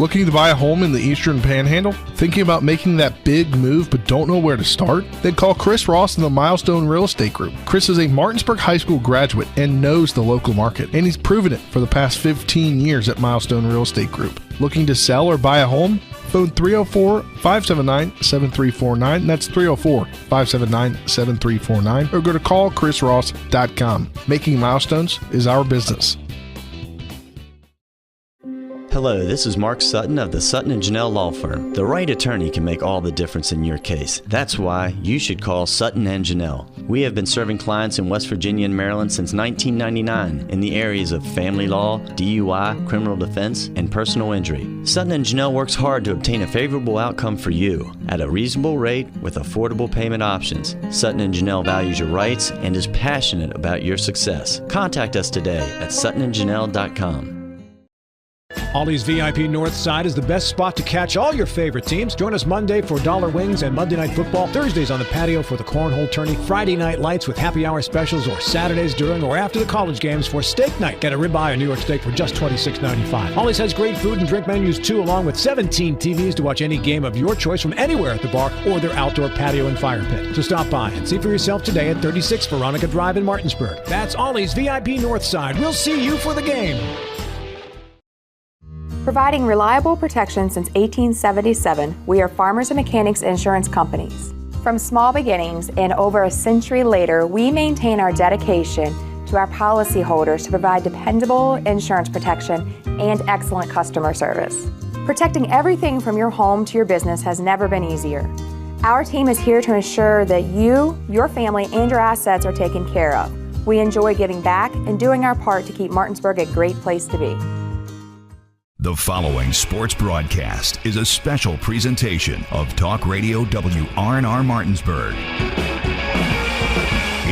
Looking to buy a home in the Eastern Panhandle? Thinking about making that big move but don't know where to start? Then call Chris Ross and the Milestone Real Estate Group. Chris is a Martinsburg High School graduate and knows the local market, and he's proven it for the past 15 years at Milestone Real Estate Group. Looking to sell or buy a home? Phone 304-579-7349. That's 304-579-7349. Or go to callchrisross.com. Making milestones is our business. Hello, this is Mark Sutton of the Sutton & Janelle Law Firm. The right attorney can make all the difference in your case. That's why you should call Sutton & Janelle. We have been serving clients in West Virginia and Maryland since 1999 in the areas of family law, DUI, criminal defense, and personal injury. Sutton & Janelle works hard to obtain a favorable outcome for you at a reasonable rate with affordable payment options. Sutton & Janelle values your rights and is passionate about your success. Contact us today at suttonandjanelle.com. Ollie's VIP North Side is the best spot to catch all your favorite teams. Join us Monday for Dollar Wings and Monday Night Football, Thursdays on the patio for the Cornhole Tourney, Friday Night Lights with happy hour specials, or Saturdays during or after the college games for Steak Night. Get a ribeye or New York steak for just $26.95. Ollie's has great food and drink menus too, along with 17 TVs to watch any game of your choice from anywhere at the bar or their outdoor patio and fire pit. So stop by and see for yourself today at 36 Veronica Drive in Martinsburg. That's Ollie's VIP North Side. We'll see you for the game. Providing reliable protection since 1877, we are Farmers and Mechanics Insurance Companies. From small beginnings and over a century later, we maintain our dedication to our policyholders to provide dependable insurance protection and excellent customer service. Protecting everything from your home to your business has never been easier. Our team is here to ensure that you, your family, and your assets are taken care of. We enjoy giving back and doing our part to keep Martinsburg a great place to be. The following sports broadcast is a special presentation of Talk Radio WRNR Martinsburg.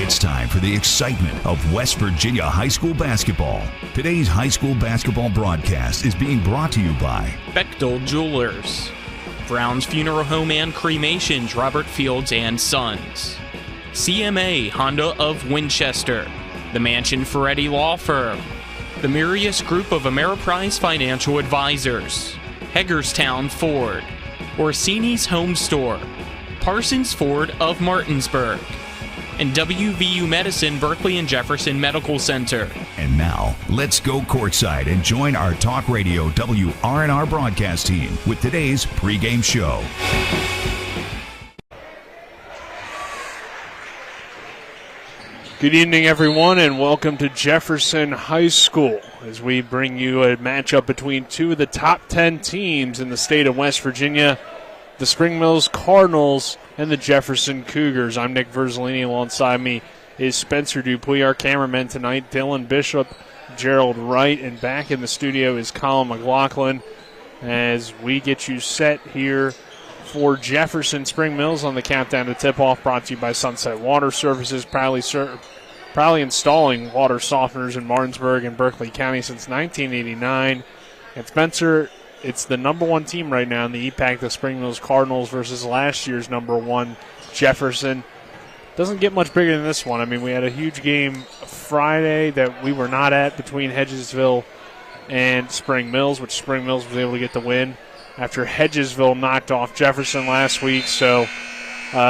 It's time for the excitement of West Virginia high school basketball. Today's high school basketball broadcast is being brought to you by Bechtel Jewelers, Brown's Funeral Home and Cremations, Robert Fields and Sons, CMA Honda of Winchester, the Mansion Ferretti Law Firm, the Mirius Group of Ameriprise Financial Advisors, Hagerstown Ford, Orsini's Home Store, Parsons Ford of Martinsburg, and WVU Medicine Berkeley and Jefferson Medical Center. And now, let's go courtside and join our Talk Radio WRNR broadcast team with today's pregame show. Good evening, everyone, and welcome to Jefferson High School as we bring you a matchup between two of the top 10 teams in the state of West Virginia, the Spring Mills Cardinals and the Jefferson Cougars. I'm Nick Verzolini. Alongside me is Spencer Dupuis, our cameraman tonight, Dylan Bishop, Gerald Wright, and back in the studio is Colin McLaughlin as we get you set here for Jefferson Spring Mills on the countdown to tip-off, brought to you by Sunset Water Services, proudly installing water softeners in Martinsburg and Berkeley County since 1989. And Spencer, it's the number one team right now in the EPAC, the Spring Mills Cardinals, versus last year's number one, Jefferson. Doesn't get much bigger than this one. I mean, we had a huge game Friday that we were not at between Hedgesville and Spring Mills, which Spring Mills was able to get the win after Hedgesville knocked off Jefferson last week. So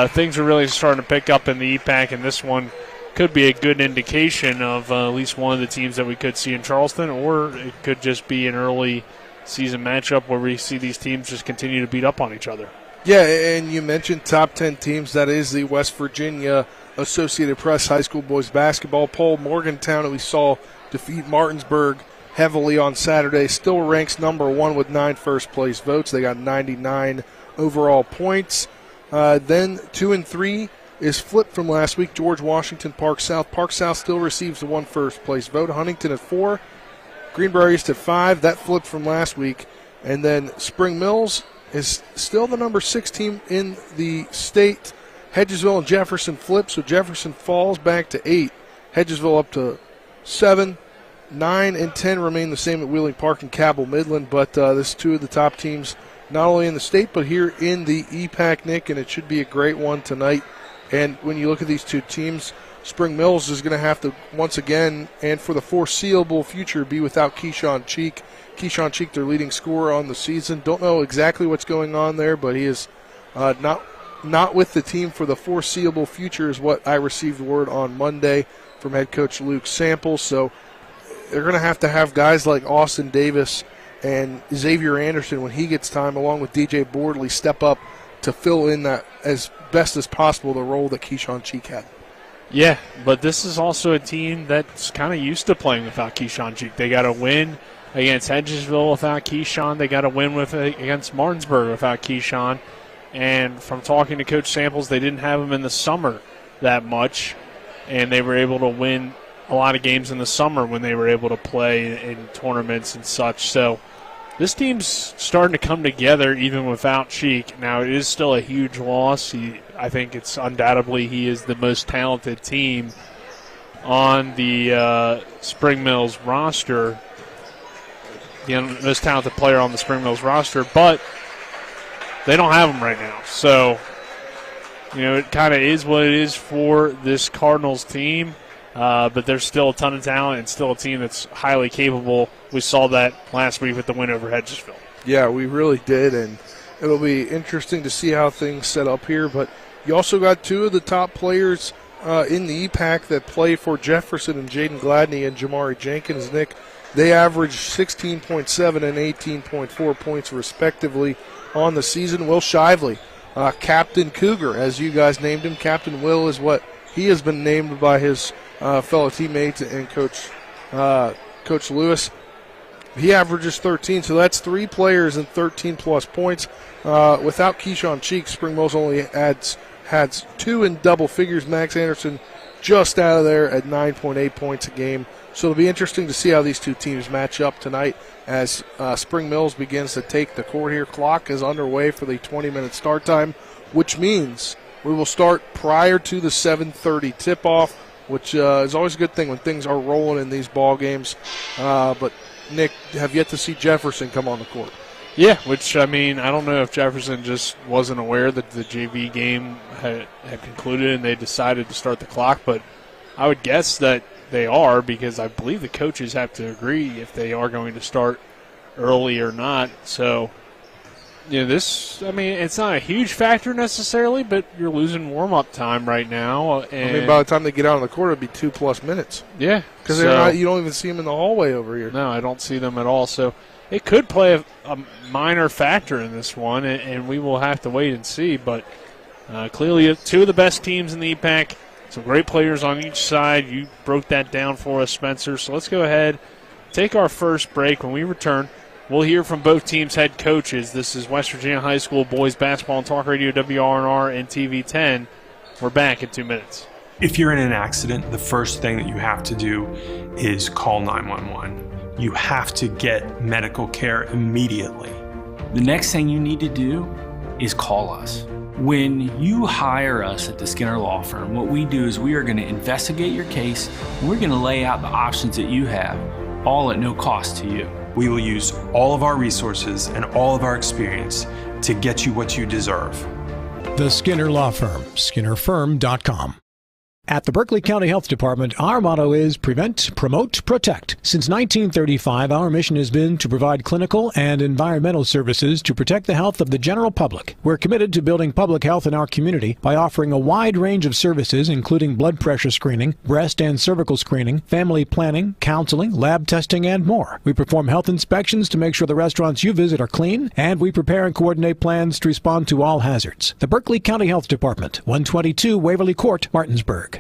things are really starting to pick up in the EPAC, and this one could be a good indication of at least one of the teams that we could see in Charleston, or it could just be an early season matchup where we see these teams just continue to beat up on each other. Yeah, and you mentioned top 10 teams. That is the West Virginia Associated Press High School Boys Basketball poll. Morgantown, that we saw defeat Martinsburg heavily on Saturday, still ranks number one with 9 first-place votes. They got 99 overall points. Then 2 and 3 is flipped from last week. George Washington, Park South. Park South still receives the 1 first-place vote. Huntington at 4. Greenbrier East at 5. That flipped from last week. And then Spring Mills is still the number 6 team in the state. Hedgesville and Jefferson flip, so Jefferson falls back to 8. Hedgesville up to 7. 9 and 10 remain the same at Wheeling Park and Cabell Midland, but this is two of the top teams not only in the state but here in the EPAC, Nick, and it should be a great one tonight. And when you look at these two teams, Spring Mills is going to have to, once again, and for the foreseeable future, be without Keyshawn Cheek. Keyshawn Cheek, their leading scorer on the season. Don't know exactly what's going on there, but he is not with the team for the foreseeable future is what I received word on Monday from head coach Luke Samples. So they're going to have guys like Austin Davis and Xavier Anderson, when he gets time, along with DJ Bordley, step up to fill in that as best as possible the role that Keyshawn Cheek had. Yeah, but this is also a team that's kind of used to playing without Keyshawn Cheek. They got a win against Hedgesville without Keyshawn. They got a win against Martinsburg without Keyshawn. And from talking to Coach Samples, they didn't have him in the summer that much, and they were able to win a lot of games in the summer when they were able to play in tournaments and such. So this team's starting to come together even without Cheek. Now, it is still a huge loss. I think it's undoubtedly he is the most talented team on the Spring Mills roster, the most talented player on the Spring Mills roster, but they don't have him right now. So, it kind of is what it is for this Cardinals team. But there's still a ton of talent and still a team that's highly capable. We saw that last week with the win over Hedgesville. Yeah, we really did, and it'll be interesting to see how things set up here. But you also got two of the top players in the EPAC that play for Jefferson, and Jaden Gladney and Jamari Jenkins. Nick, they averaged 16.7 and 18.4 points respectively on the season. Will Shively, Captain Cougar, as you guys named him. Captain Will is what he has been named by his fellow teammates and Coach Lewis. He averages 13, so that's three players and 13-plus points. Without Keyshawn Cheek, Spring Mills only had two in double figures. Max Anderson just out of there at 9.8 points a game. So it'll be interesting to see how these two teams match up tonight as Spring Mills begins to take the court here. Clock is underway for the 20-minute start time, which means we will start prior to the 7:30 tip-off, which is always a good thing when things are rolling in these ball games. But, Nick, have yet to see Jefferson come on the court. Yeah, which, I don't know if Jefferson just wasn't aware that the JV game had concluded and they decided to start the clock, but I would guess that they are, because I believe the coaches have to agree if they are going to start early or not. So, it's not a huge factor necessarily, but you're losing warm-up time right now. And by the time they get out on the court, it'll be 2+ minutes. Yeah. Because you don't even see them in the hallway over here. No, I don't see them at all. So it could play a minor factor in this one, and we will have to wait and see. But clearly two of the best teams in the EPAC, some great players on each side. You broke that down for us, Spencer. So let's go ahead, take our first break. When we return, we'll hear from both teams' head coaches. This is West Virginia High School Boys Basketball on Talk Radio WRNR and TV 10. We're back in 2 minutes. If you're in an accident, the first thing that you have to do is call 911. You have to get medical care immediately. The next thing you need to do is call us. When you hire us at the Skinner Law Firm, what we do is we are going to investigate your case, and we're going to lay out the options that you have, all at no cost to you. We will use all of our resources and all of our experience to get you what you deserve. The Skinner Law Firm, SkinnerFirm.com. At the Berkeley County Health Department, our motto is prevent, promote, protect. Since 1935, our mission has been to provide clinical and environmental services to protect the health of the general public. We're committed to building public health in our community by offering a wide range of services, including blood pressure screening, breast and cervical screening, family planning, counseling, lab testing, and more. We perform health inspections to make sure the restaurants you visit are clean, and we prepare and coordinate plans to respond to all hazards. The Berkeley County Health Department, 122 Waverly Court, Martinsburg.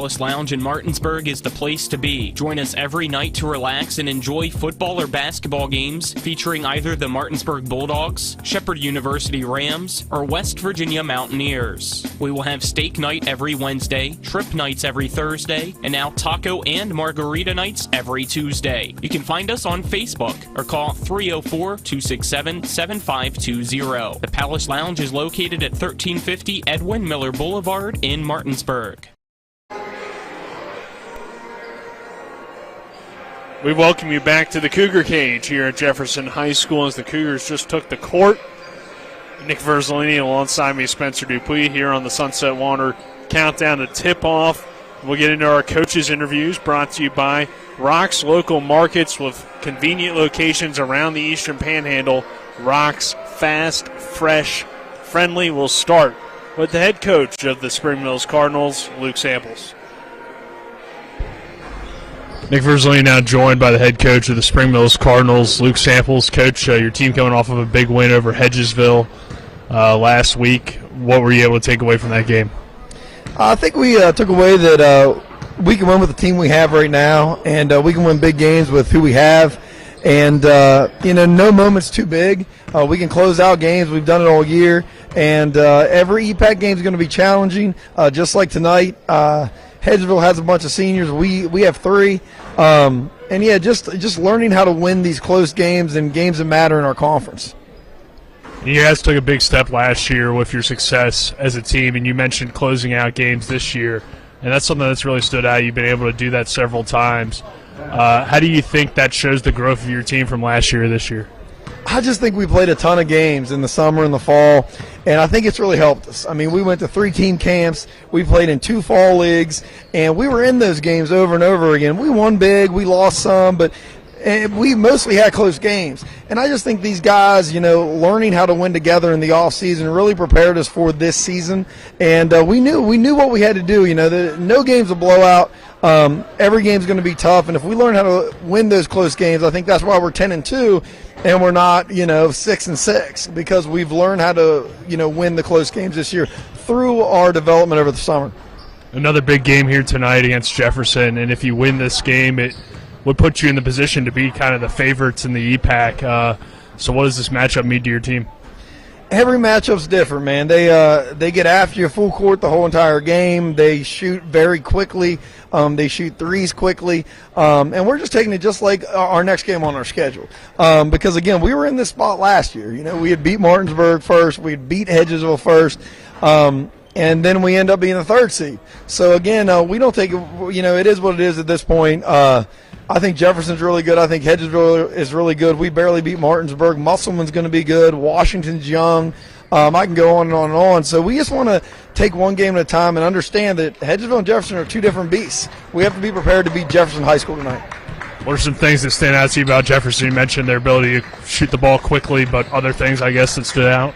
Palace Lounge in Martinsburg is the place to be. Join us every night to relax and enjoy football or basketball games featuring either the Martinsburg Bulldogs, Shepherd University Rams, or West Virginia Mountaineers. We will have steak night every Wednesday, trip nights every Thursday, and now taco and margarita nights every Tuesday. You can find us on Facebook or call 304-267-7520. The Palace Lounge is located at 1350 Edwin Miller Boulevard in Martinsburg. We welcome you back to the Cougar Cage here at Jefferson High School as the Cougars just took the court. Nick Verzolini alongside me, Spencer Dupuis, here on the Sunset Water Countdown to tip-off. We'll get into our coaches' interviews brought to you by Rock's Local Markets with convenient locations around the Eastern Panhandle. Rock's fast, fresh, friendly. We'll start with the head coach of the Spring Mills Cardinals, Luke Samples. Nick Verzolini now joined by the head coach of the Spring Mills Cardinals, Luke Samples. Coach, your team coming off of a big win over Hedgesville last week. What were you able to take away from that game? I think we took away that we can win with the team we have right now, and we can win big games with who we have. And, no moment's too big. We can close out games. We've done it all year. And every EPAC game is going to be challenging, just like tonight. Hedgesville has a bunch of seniors. We have 3. Just learning how to win these close games and games that matter in our conference. You guys took a big step last year with your success as a team, and you mentioned closing out games this year, and that's something that's really stood out. You've been able to do that several times. How do you think that shows the growth of your team from last year to this year? I just think we played a ton of games in the summer and the fall, and I think it's really helped us. I mean, we went to 3 team camps. We played in 2 fall leagues, and we were in those games over and over again. We won big. We lost some, but we mostly had close games. And I just think these guys, learning how to win together in the offseason really prepared us for this season. And we knew what we had to do. No game's a blowout. Every game's going to be tough. And if we learn how to win those close games, I think that's why we're 10-2 and we're not, 6-6, because we've learned how to, win the close games this year through our development over the summer. Another big game here tonight against Jefferson. And if you win this game, it would put you in the position to be kind of the favorites in the EPAC. So what does this matchup mean to your team? Every matchup's different, man. They get after you full court the whole entire game. They shoot very quickly. They shoot threes quickly. And we're just taking it just like our next game on our schedule. Because, again, we were in this spot last year. We had beat Martinsburg first. We had beat Hedgesville first. And then we end up being the 3rd seed. So, again, we don't take it, it is what it is at this point. I think Jefferson's really good. I think Hedgesville is really good. We barely beat Martinsburg. Musselman's going to be good. Washington's young. I can go on and on and on. So we just want to take one game at a time and understand that Hedgesville and Jefferson are 2 different beasts. We have to be prepared to beat Jefferson High School tonight. What are some things that stand out to you about Jefferson? You mentioned their ability to shoot the ball quickly, but other things, I guess, that stood out?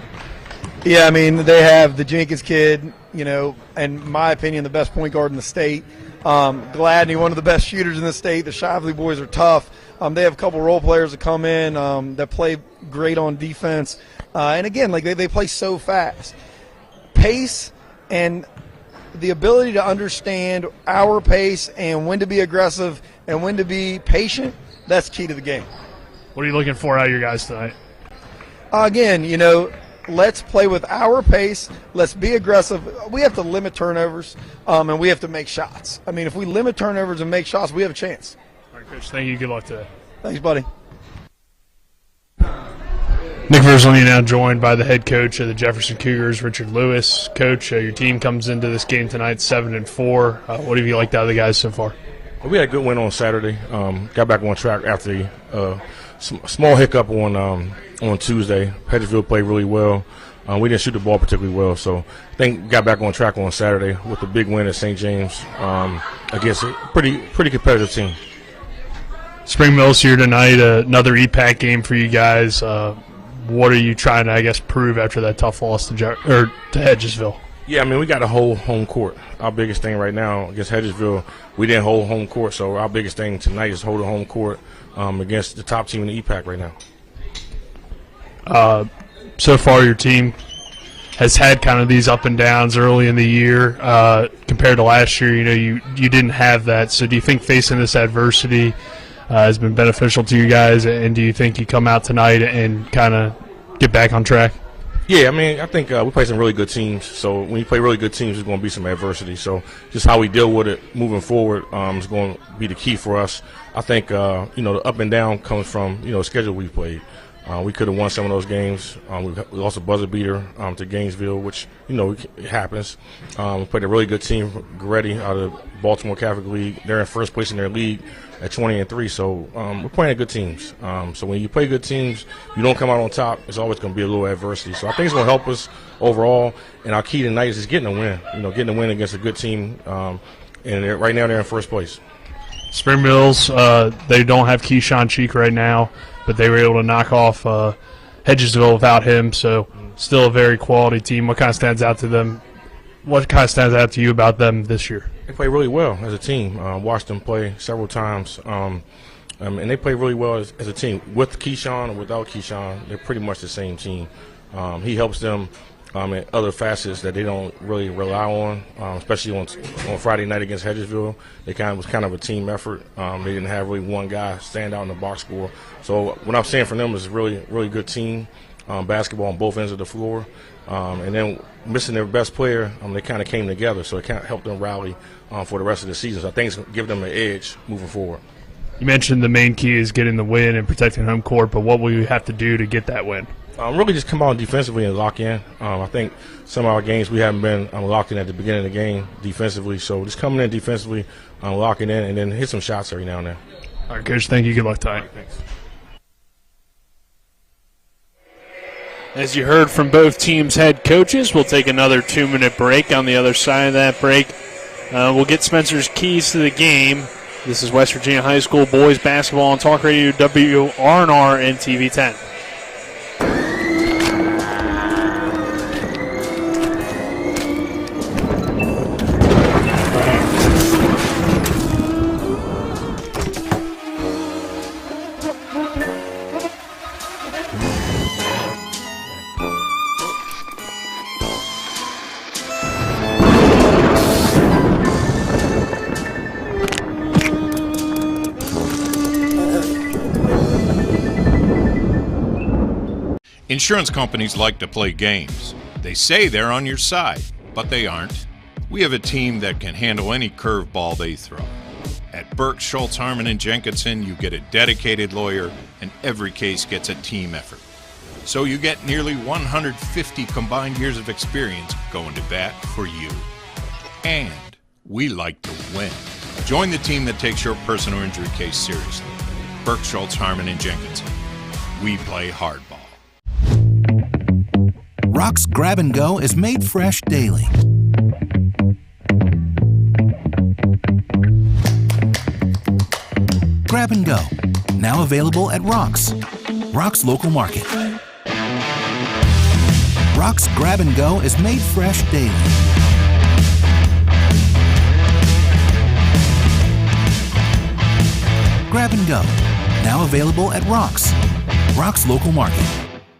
Yeah, I mean, they have the Jenkins kid, in my opinion, the best point guard in the state. Gladney, one of the best shooters in the state. The Shively boys are tough. They have a couple role players that come in that play great on defense. And, again, they play so fast. Pace and the ability to understand our pace and when to be aggressive and when to be patient, that's key to the game. What are you looking for out of your guys tonight? Again, let's play with our pace. Let's be aggressive. We have to limit turnovers, and we have to make shots. I mean, if we limit turnovers and make shots, we have a chance. All right, Coach, thank you. Good luck today. Thanks, buddy. Nick Verzolini now joined by the head coach of the Jefferson Cougars, Richard Lewis. Coach, your team comes into this game tonight 7-4. What have you liked out of the guys so far? We had a good win on Saturday. Got back on track after the small hiccup on Tuesday. Hedgesville played really well. We didn't shoot the ball particularly well, so I think got back on track on Saturday with the big win at St. James against a pretty competitive team. Spring Mills here tonight, another EPAC game for you guys. What are you trying to, I guess, prove after that tough loss to Hedgesville? Yeah, I mean, we got to hold home court. Our biggest thing right now against Hedgesville, we didn't hold home court, so our biggest thing tonight is holding home court against the top team in the EPAC right now. So far, your team has had kind of these up and downs early in the year compared to last year. You didn't have that. So do you think facing this adversity has been beneficial to you guys, and do you think you come out tonight and kind of get back on track? Yeah, I mean, I think we play some really good teams. So when you play really good teams, there's going to be some adversity. So just how we deal with it moving forward is going to be the key for us. I think, the up and down comes from, the schedule we played. We could have won some of those games. We lost a buzzer beater to Gainesville, which, it happens. We played a really good team, Goretti, out of Baltimore Catholic League. They're in first place in their league at 20-3. So we're playing good teams. So when you play good teams, you don't come out on top, it's always going to be a little adversity. So I think it's going to help us overall. And our key tonight is just getting a win, getting a win against a good team. And right now they're in first place. Spring Mills, they don't have Keyshawn Cheek right now, but they were able to knock off Hedgesville without him, so still a very quality team. What kind of stands out to them? What kind of stands out to you about them this year? They play really well as a team. Watched them play several times, and they play really well as a team. With Keyshawn or without Keyshawn, they're pretty much the same team. He helps them in other facets that they don't really rely on, especially on Friday night against Hedgesville. It was kind of a team effort. They didn't have really one guy stand out in the box score. So what I'm saying for them is a really, really good team, basketball on both ends of the floor. And then missing their best player, they kind of came together, so it kind of helped them rally for the rest of the season. So I think it's going to give them an edge moving forward. You mentioned the main key is getting the win and protecting home court, but what will you have to do to get that win? Really just come out defensively and lock in. I think some of our games we haven't been locked in at the beginning of the game defensively. So just coming in defensively, locking in, and then hit some shots every now and then. All right, Coach, thank you. Good luck tonight. Thanks. As you heard from both teams' head coaches, we'll take another 2-minute break. On the other side of that break, we'll get Spencer's keys to the game. This is West Virginia High School boys basketball on Talk Radio WRNR and TV 10. Insurance companies like to play games. They say they're on your side, but they aren't. We have a team that can handle any curveball they throw. At Burke, Schultz, Harmon, and Jenkinson, you get a dedicated lawyer, and every case gets a team effort. So you get nearly 150 combined years of experience going to bat for you. And we like to win. Join the team that takes your personal injury case seriously. Burke, Schultz, Harmon, and Jenkinson. We play hardball. Rock's Grab and Go is made fresh daily. Grab and Go, now available at Rock's local market. Rock's Grab and Go is made fresh daily. Grab and Go, now available at Rock's local market.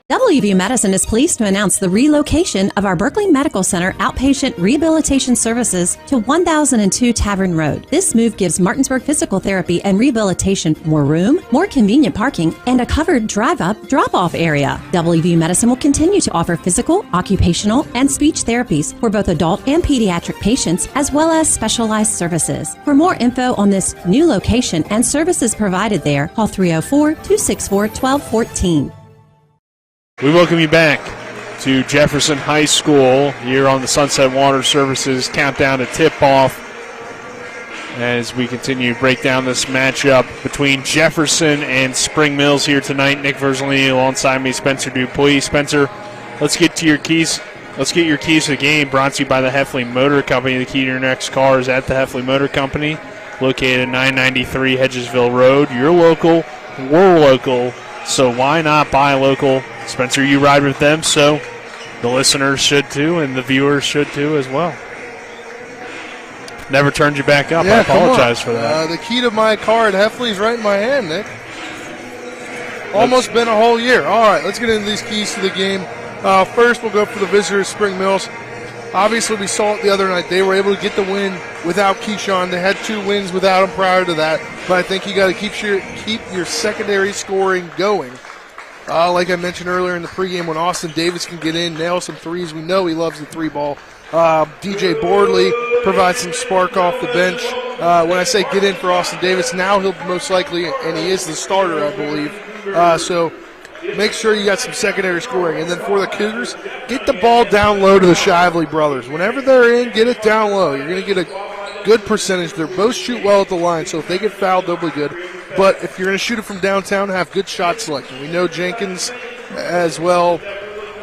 WVU Medicine is pleased to announce the relocation of our Berkeley Medical Center outpatient rehabilitation services to 1002 Tavern Road. This move gives Martinsburg Physical Therapy and Rehabilitation more room, more convenient parking, and a covered drive-up, drop-off area. WVU Medicine will continue to offer physical, occupational, and speech therapies for both adult and pediatric patients, as well as specialized services. For more info on this new location and services provided there, call 304-264-1214. We welcome you back to Jefferson High School here on the Sunset Water Services countdown to tip-off as we continue to break down this matchup between Jefferson and Spring Mills here tonight. Nick Verzolini alongside me, Spencer Dupuis. Spencer, let's get to your keys. Let's get your keys to the game, brought to you by the Heffley Motor Company. The key to your next car is at the Heffley Motor Company, located at 993 Hedgesville Road. You're local, we're local, so why not buy local? Spencer, you ride with them, so the listeners should too, and the viewers should too as well. Never turned you back up. Yeah, I apologize for that. The key to my car at Heffley's right in my hand, Nick. Almost been a whole year. All right, let's get into these keys to the game. First, we'll go for the visitors, Spring Mills. Obviously, we saw it the other night. They were able to get the win without Keyshawn. They had 2 wins without him prior to that. But I think you got to keep your secondary scoring going. Like I mentioned earlier in the pregame, when Austin Davis can get in, nail some threes, we know he loves the 3-ball. DJ Bordley provides some spark off the bench. When I say get in for Austin Davis, now he'll most likely, and he is the starter, I believe. So make sure you got some secondary scoring. And then for the Cougars, get the ball down low to the Shively brothers. Whenever they're in, get it down low. You're going to get a good percentage. They both shoot well at the line, so if they get fouled, they'll be good. But if you're going to shoot it from downtown, have good shot selection. We know Jenkins as well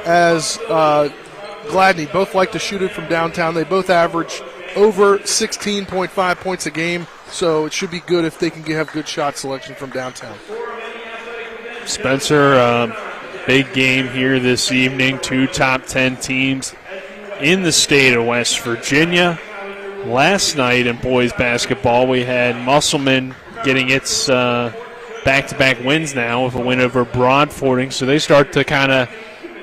as Gladney both like to shoot it from downtown. They both average over 16.5 points a game, so it should be good if they can have good shot selection from downtown. Spencer, big game here this evening. 2 top 10 teams in the state of West Virginia. Last night in boys basketball, we had Musselman getting its back-to-back wins now with a win over Broadfording. So they start to kind of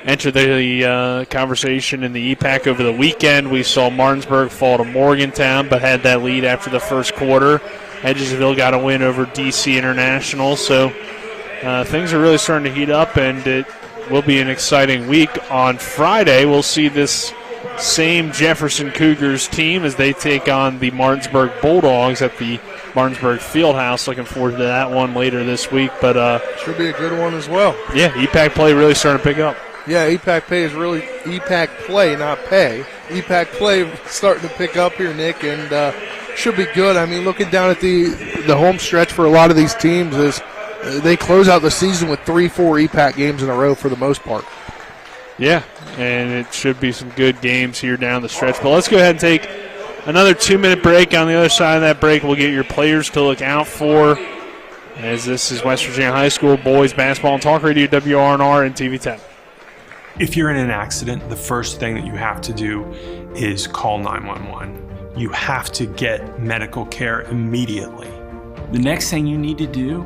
enter the conversation in the EPAC over the weekend. We saw Martinsburg fall to Morgantown, but had that lead after the first quarter. Edgesville got a win over DC International. So things are really starting to heat up, and it will be an exciting week. On Friday, we'll see this same Jefferson Cougars team as they take on the Martinsburg Bulldogs at the Martinsburg Fieldhouse. Looking forward to that one later this week. But should be a good one as well. Yeah, EPAC play really starting to pick up. Yeah, EPAC play is really EPAC play, not pay. EPAC play starting to pick up here, Nick, and should be good. I mean, looking down at the home stretch for a lot of these teams is they close out the season with 3-4 EPAC games in a row for the most part. Yeah, and it should be some good games here down the stretch. But let's go ahead and take another 2-minute break. On the other side of that break, we'll get your players to look out for, as this is West Virginia High School boys basketball on Talk Radio WRNR and TV 10. If you're in an accident, the first thing that you have to do is call 911. You have to get medical care immediately. The next thing you need to do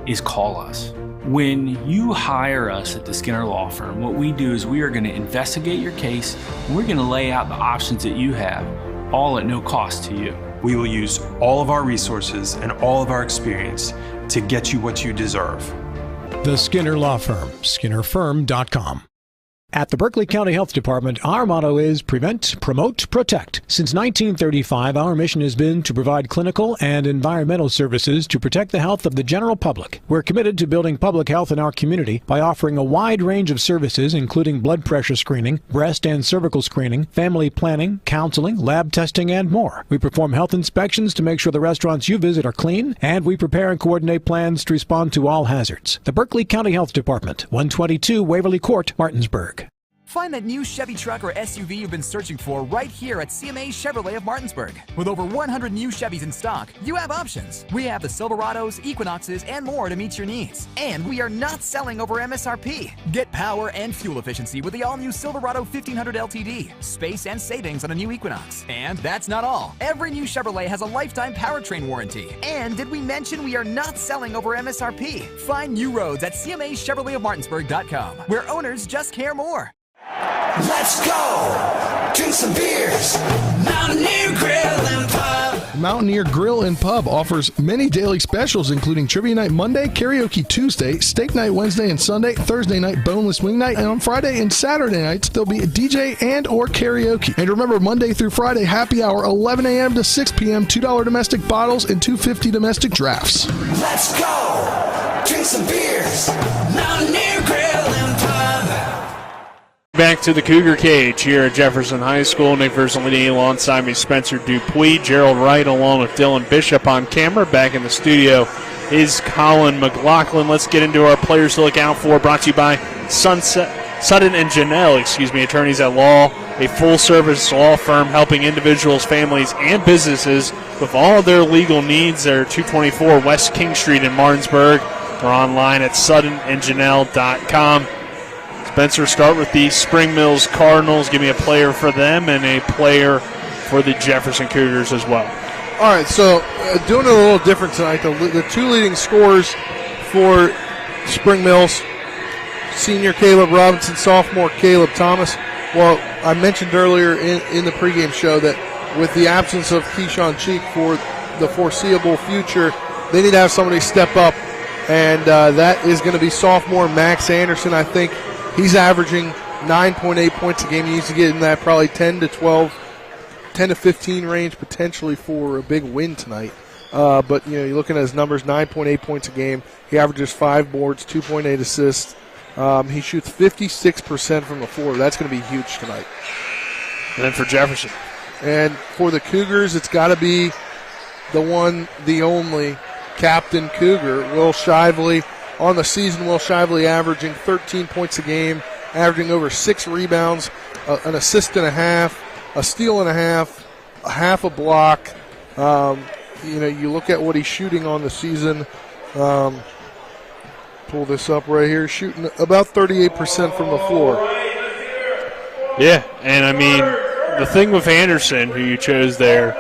is call us. When you hire us at the Skinner Law Firm, what we do is we are going to investigate your case, and we're going to lay out the options that you have, all at no cost to you. We will use all of our resources and all of our experience to get you what you deserve. The Skinner Law Firm, SkinnerFirm.com. At the Berkeley County Health Department, our motto is prevent, promote, protect. Since 1935, our mission has been to provide clinical and environmental services to protect the health of the general public. We're committed to building public health in our community by offering a wide range of services, including blood pressure screening, breast and cervical screening, family planning, counseling, lab testing, and more. We perform health inspections to make sure the restaurants you visit are clean, and we prepare and coordinate plans to respond to all hazards. The Berkeley County Health Department, 122 Waverly Court, Martinsburg. Find that new Chevy truck or SUV you've been searching for right here at CMA Chevrolet of Martinsburg. With over 100 new Chevys in stock, you have options. We have the Silverados, Equinoxes, and more to meet your needs. And we are not selling over MSRP. Get power and fuel efficiency with the all-new Silverado 1500 LTD, space and savings on a new Equinox. And that's not all. Every new Chevrolet has a lifetime powertrain warranty. And did we mention we are not selling over MSRP? Find new roads at CMAChevroletofMartinsburg.com, where owners just care more. Let's go! Drink some beers! Mountaineer Grill and Pub! Mountaineer Grill and Pub offers many daily specials, including Trivia Night Monday, Karaoke Tuesday, Steak Night Wednesday and Sunday, Thursday night Boneless Wing Night, and on Friday and Saturday nights, there'll be a DJ and or karaoke. And remember, Monday through Friday, happy hour, 11 a.m. to 6 p.m., $2 domestic bottles and $2.50 domestic drafts. Let's go! Drink some beers! Mountaineer Grill and Pub! Back to the Cougar Cage here at Jefferson High School. Nick Versalini alongside me, Spencer Dupuis, Gerald Wright along with Dylan Bishop on camera. Back in the studio is Colin McLaughlin. Let's get into our players to look out for. Brought to you by Sutton and Janelle, attorneys at law, a full-service law firm helping individuals, families, and businesses with all their legal needs. They're 224 West King Street in Martinsburg. They're online at suttonandjanelle.com. Spencer, start with the Spring Mills Cardinals. Give me a player for them and a player for the Jefferson Cougars as well. All right, so doing it a little different tonight. The two leading scorers for Spring Mills, senior Caleb Robinson, sophomore Caleb Thomas. Well, I mentioned earlier in the pregame show that with the absence of Keyshawn Cheek for the foreseeable future, they need to have somebody step up, and that is going to be sophomore Max Anderson. I think he's averaging 9.8 points a game. He needs to get in that probably 10 to 15 range potentially for a big win tonight. But, you're looking at his numbers, 9.8 points a game. He averages 5 boards, 2.8 assists. He shoots 56% from the floor. That's going to be huge tonight. And then for Jefferson. And for the Cougars, it's got to be the one, the only Captain Cougar, Will Shively. On the season, Will Shively averaging 13 points a game, averaging over 6 rebounds, an assist and a half, a steal and a half a block. You look at what he's shooting on the season. Pull this up right here, shooting about 38% from the floor. Yeah, and I mean, the thing with Anderson, who you chose there,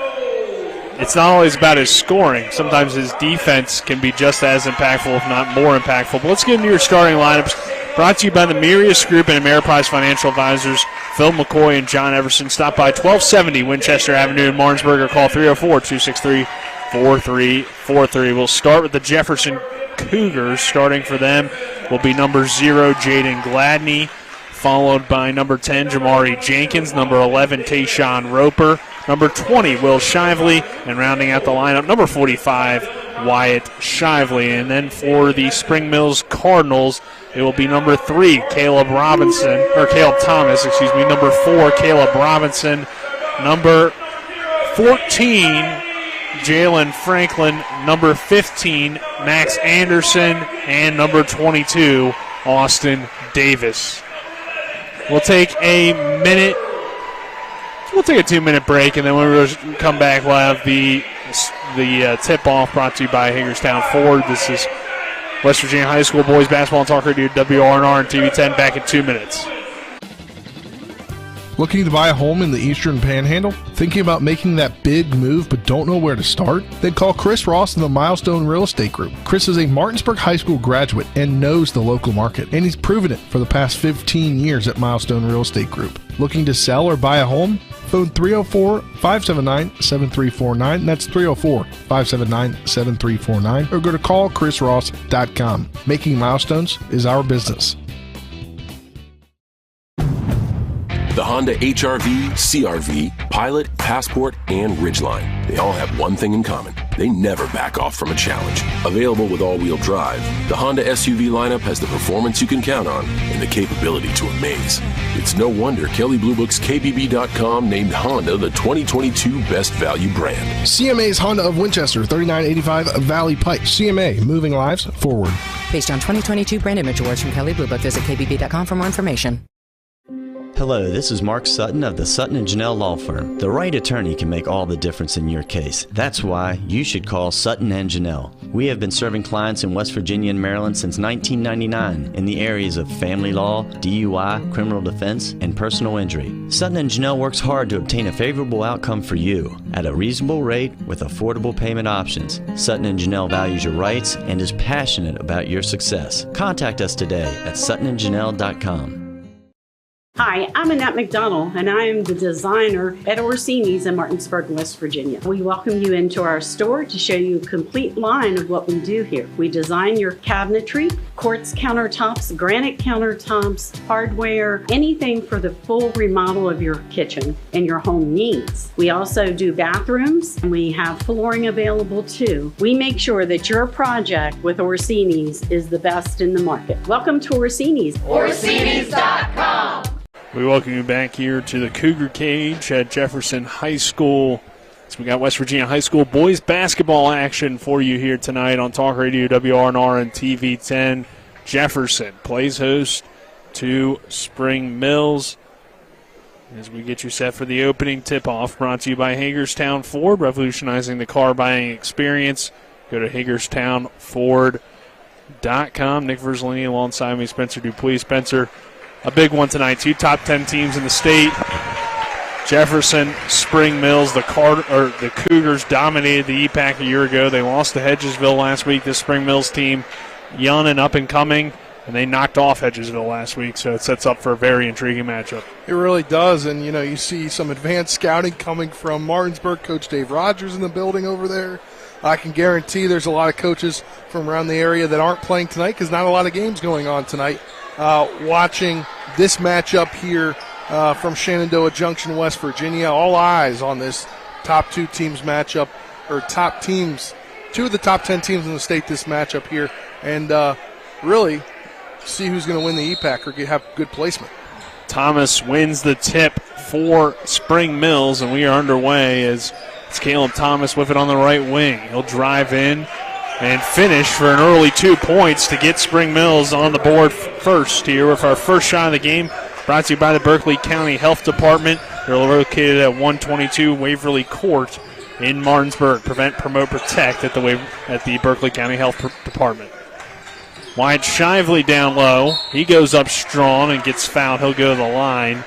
it's not always about his scoring. Sometimes his defense can be just as impactful, if not more impactful. But let's get into your starting lineups. Brought to you by the Mirius Group and Ameriprise Financial Advisors, Phil McCoy and John Everson. Stop by 1270 Winchester Avenue in Martinsburg or call 304-263-4343. We'll start with the Jefferson Cougars. Starting for them will be number 0, Jaden Gladney, followed by number 10, Jamari Jenkins, number 11, Tayshawn Roper, number 20, Will Shively, and rounding out the lineup, number 45, Wyatt Shively. And then for the Spring Mills Cardinals, it will be number 3, Caleb Thomas, number 4, Caleb Robinson, number 14, Jalen Franklin, number 15, Max Anderson, and number 22, Austin Davis. We'll take a 2-minute break, and then when we come back, we'll have the tip-off brought to you by Hagerstown Ford. This is West Virginia High School Boys Basketball on Talk Radio WRNR and TV10, back in 2 minutes. Looking to buy a home in the Eastern Panhandle? Thinking about making that big move but don't know where to start? Then call Chris Ross and the Milestone Real Estate Group. Chris is a Martinsburg High School graduate and knows the local market, and he's proven it for the past 15 years at Milestone Real Estate Group. Looking to sell or buy a home? Phone 304-579-7349. That's 304-579-7349. Or go to callchrisross.com. Making milestones is our business. The Honda HR-V, CR-V, Pilot, Passport, and Ridgeline. They all have one thing in common. They never back off from a challenge. Available with all-wheel drive, the Honda SUV lineup has the performance you can count on and the capability to amaze. It's no wonder Kelley Blue Book's KBB.com named Honda the 2022 Best Value brand. CMA's Honda of Winchester, 3985 Valley Pike. CMA, moving lives forward. Based on 2022 brand image awards from Kelley Blue Book, visit KBB.com for more information. Hello, this is Mark Sutton of the Sutton & Janelle Law Firm. The right attorney can make all the difference in your case. That's why you should call Sutton & Janelle. We have been serving clients in West Virginia and Maryland since 1999 in the areas of family law, DUI, criminal defense, and personal injury. Sutton & Janelle works hard to obtain a favorable outcome for you at a reasonable rate with affordable payment options. Sutton & Janelle values your rights and is passionate about your success. Contact us today at suttonandjanelle.com. Hi, I'm Annette McDonald, and I am the designer at Orsini's in Martinsburg, West Virginia. We welcome you into our store to show you a complete line of what we do here. We design your cabinetry, quartz countertops, granite countertops, hardware, anything for the full remodel of your kitchen and your home needs. We also do bathrooms, and we have flooring available too. We make sure that your project with Orsini's is the best in the market. Welcome to Orsini's. Orsini's.com. We welcome you back here to the Cougar Cage at Jefferson High School. So we got West Virginia High School boys basketball action for you here tonight on Talk Radio WRNR and TV10. Jefferson plays host to Spring Mills. As we get you set for the opening tip-off, brought to you by Hagerstown Ford, revolutionizing the car buying experience. Go to HagerstownFord.com. Nick Verzolini alongside me, Spencer Dupuis. Spencer, a big one tonight. 2 top 10 teams in the state. Jefferson, Spring Mills, the Cougars dominated the EPAC a year ago. They lost to Hedgesville last week. This Spring Mills team, young and up and coming, And they knocked off Hedgesville last week, so it sets up for a very intriguing matchup. It really does, and you see some advanced scouting coming from Martinsburg. Coach Dave Rogers in the building over there. I can guarantee there's a lot of coaches from around the area that aren't playing tonight because not a lot of games going on tonight. Watching this matchup here from Shenandoah Junction, West Virginia. All eyes on this top two teams matchup, or top teams, two of the top 10 teams in the state this matchup here, and really see who's going to win the EPAC or have good placement. Thomas wins the tip for Spring Mills, and we are underway as it's Caleb Thomas with it on the right wing. He'll drive in and finish for an early 2 points to get Spring Mills on the board first here with our first shot of the game. Brought to you by the Berkeley County Health Department. They're located at 122 Waverly Court in Martinsburg. Prevent, promote, protect at the Berkeley County Health Department. Wyatt Shively down low. He goes up strong and gets fouled. He'll go to the line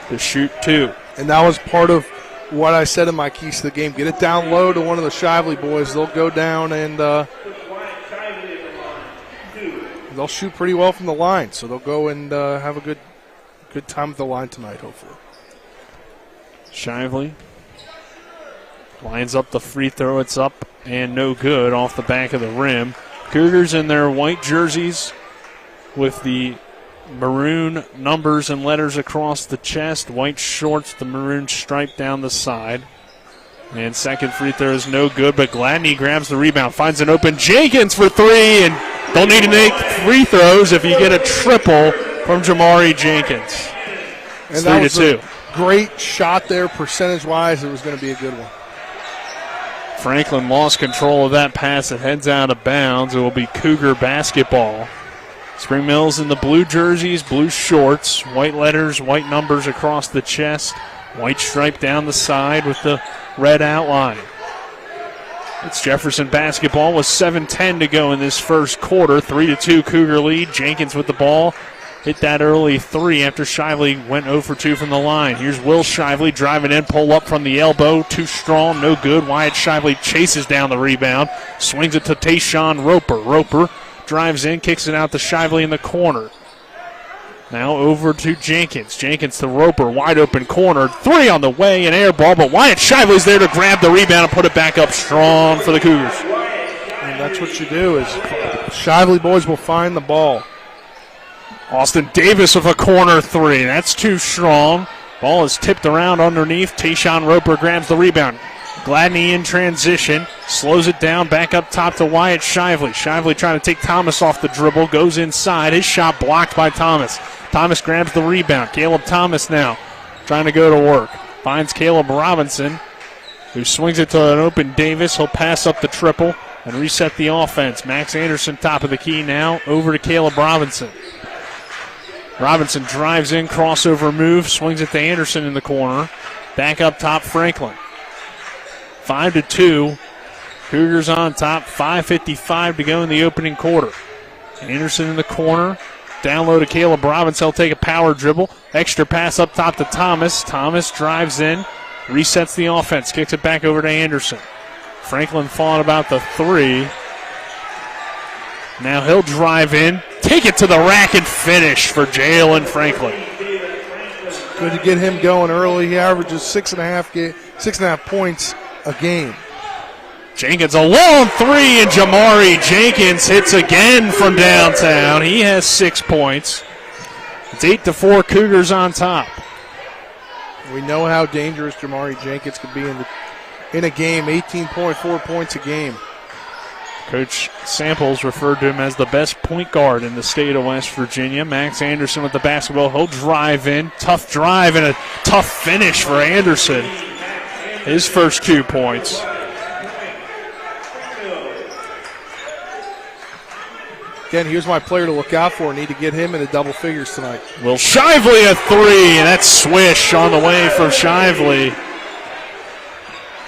to shoot 2. And that was part of what I said in my keys to the game. Get it down low to one of the Shively boys. They'll go down and they'll shoot pretty well from the line. So they'll go and have a good time at the line tonight, hopefully. Shively lines up the free throw. It's up and no good off the back of the rim. Cougars in their white jerseys with the maroon numbers and letters across the chest. White shorts, the maroon stripe down the side. And second free throw is no good, but Gladney grabs the rebound, finds an open Jenkins for 3, and don't need to make free throws if you get a triple from Jamari Jenkins. It's 3-2. Great shot there, percentage-wise. It was going to be a good one. Franklin lost control of that pass. It heads out of bounds. It will be Cougar basketball. Spring Mills in the blue jerseys, blue shorts, white letters, white numbers across the chest, white stripe down the side with the red outline. It's Jefferson basketball with 7:10 to go in this first quarter. 3-2 Cougar lead. Jenkins with the ball. Hit that early 3 after Shively went 0 for 2 from the line. Here's Will Shively driving in, pull up from the elbow. Too strong, no good. Wyatt Shively chases down the rebound. Swings it to Tayshawn Roper. Roper drives in, kicks it out to Shively in the corner. Now over to Jenkins. Jenkins to Roper, wide open corner. 3 on the way, an air ball, but Wyatt Shively's there to grab the rebound and put it back up strong for the Cougars. And that's what you do is Shively boys will find the ball. Austin Davis with a corner 3. That's too strong. Ball is tipped around underneath. Tayshawn Roper grabs the rebound. Gladney in transition. Slows it down. Back up top to Wyatt Shively. Shively trying to take Thomas off the dribble. Goes inside. His shot blocked by Thomas. Thomas grabs the rebound. Caleb Thomas now trying to go to work. Finds Caleb Robinson, who swings it to an open Davis. He'll pass up the triple and reset the offense. Max Anderson top of the key now. Over to Caleb Robinson. Robinson drives in, crossover move, swings it to Anderson in the corner. Back up top, Franklin. 5-2. Cougars on top. 5:55 to go in the opening quarter. Anderson in the corner. Down low to Caleb Robinson. He'll take a power dribble. Extra pass up top to Thomas. Thomas drives in, resets the offense, kicks it back over to Anderson. Franklin thought about the 3. Now he'll drive in, take it to the rack and finish for Jalen Franklin. Good to get him going early. He averages 6.5 points a game. Jenkins a long 3, and Jamari Jenkins hits again from downtown. He has 6 points. It's 8-4 Cougars on top. We know how dangerous Jamari Jenkins could be in a game. 18.4 points a game. Coach Samples referred to him as the best point guard in the state of West Virginia. Max Anderson with the basketball. He'll drive in. Tough drive and a tough finish for Anderson. His first 2 points. Again, here's my player to look out for. Need to get him into double figures tonight. Will Shively a 3, and that's swish on the way from Shively.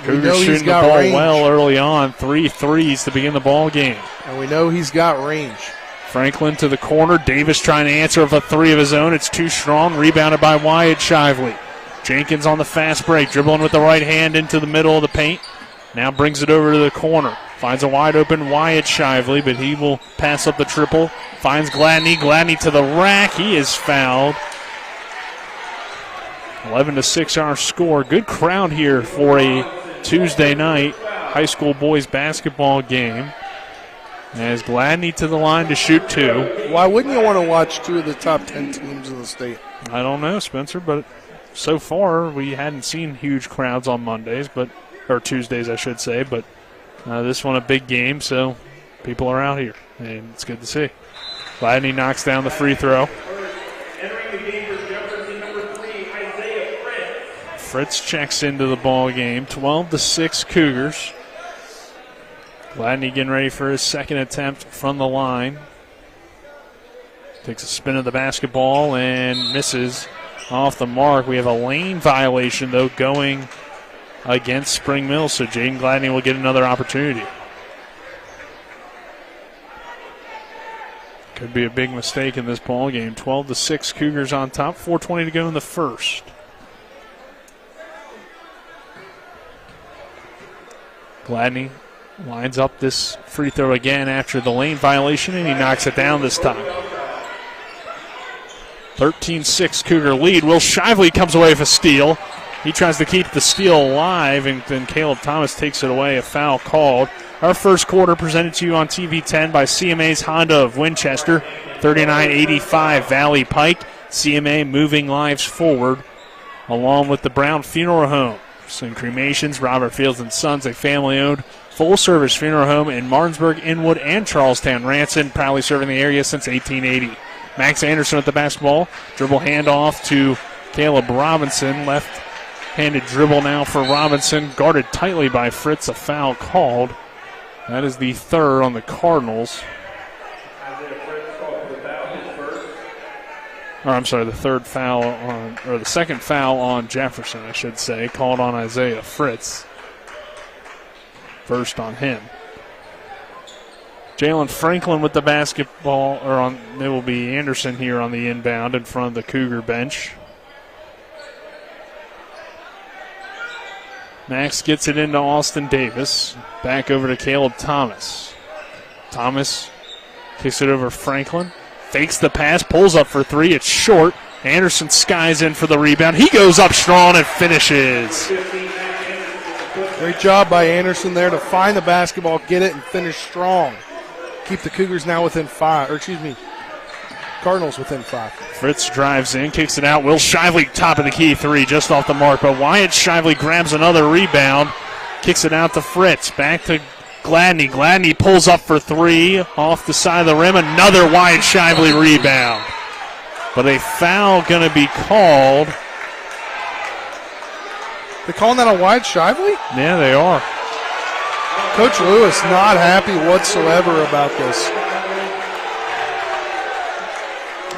Cougars shooting the ball range well early on. 3 threes to begin the ball game. And we know he's got range. Franklin to the corner. Davis trying to answer with a 3 of his own. It's too strong. Rebounded by Wyatt Shively. Jenkins on the fast break. Dribbling with the right hand into the middle of the paint. Now brings it over to the corner. Finds a wide open Wyatt Shively, but he will pass up the triple. Finds Gladney. Gladney to the rack. He is fouled. 11-6 our score. Good crowd here for a Tuesday night high school boys basketball game. As Gladney to the line to shoot 2. Why wouldn't you want to watch 2 of the top 10 teams in the state? I don't know, Spencer, but so far we hadn't seen huge crowds on Mondays, or Tuesdays, I should say. But this one a big game, so people are out here, and it's good to see. Gladney knocks down the free throw. Fritz checks into the ball game. 12-6 Cougars. Gladney getting ready for his second attempt from the line. Takes a spin of the basketball and misses off the mark. We have a lane violation, though, going against Spring Mill, so Jaden Gladney will get another opportunity. Could be a big mistake in this ball game. 12-6 Cougars on top. 4:20 to go in the first. Gladney lines up this free throw again after the lane violation, and he knocks it down this time. 13-6 Cougar lead. Will Shively comes away with a steal. He tries to keep the steal alive, and then Caleb Thomas takes it away. A foul called. Our first quarter presented to you on TV 10 by CMA's Honda of Winchester. 3985 Valley Pike. CMA moving lives forward, along with the Brown Funeral Home. And cremations, Robert Fields and Sons, a family-owned full-service funeral home in Martinsburg, Inwood, and Charlestown. Ranson proudly serving the area since 1880. Max Anderson with the basketball. Dribble handoff to Caleb Robinson. Left-handed dribble now for Robinson. Guarded tightly by Fritz. A foul called. That is the third on the Cardinals. The third foul or the second foul on Jefferson, I should say, called on Isaiah Fritz. First on him. Jalen Franklin with the basketball, it will be Anderson here on the inbound in front of the Cougar bench. Max gets it into Austin Davis. Back over to Caleb Thomas. Thomas kicks it over Franklin. Fakes the pass, pulls up for 3. It's short. Anderson skies in for the rebound. He goes up strong and finishes. Great job by Anderson there to find the basketball, get it, and finish strong. Keep the Cougars now within 5. Cardinals within 5. Fritz drives in, kicks it out. Will Shively, top of the key 3, just off the mark. But Wyatt Shively grabs another rebound, kicks it out to Fritz. Back to Gladney. Gladney pulls up for 3 off the side of the rim. Another Wyatt Shively rebound. But a foul going to be called. They're calling that a Wyatt Shively? Yeah, they are. Coach Lewis not happy whatsoever about this.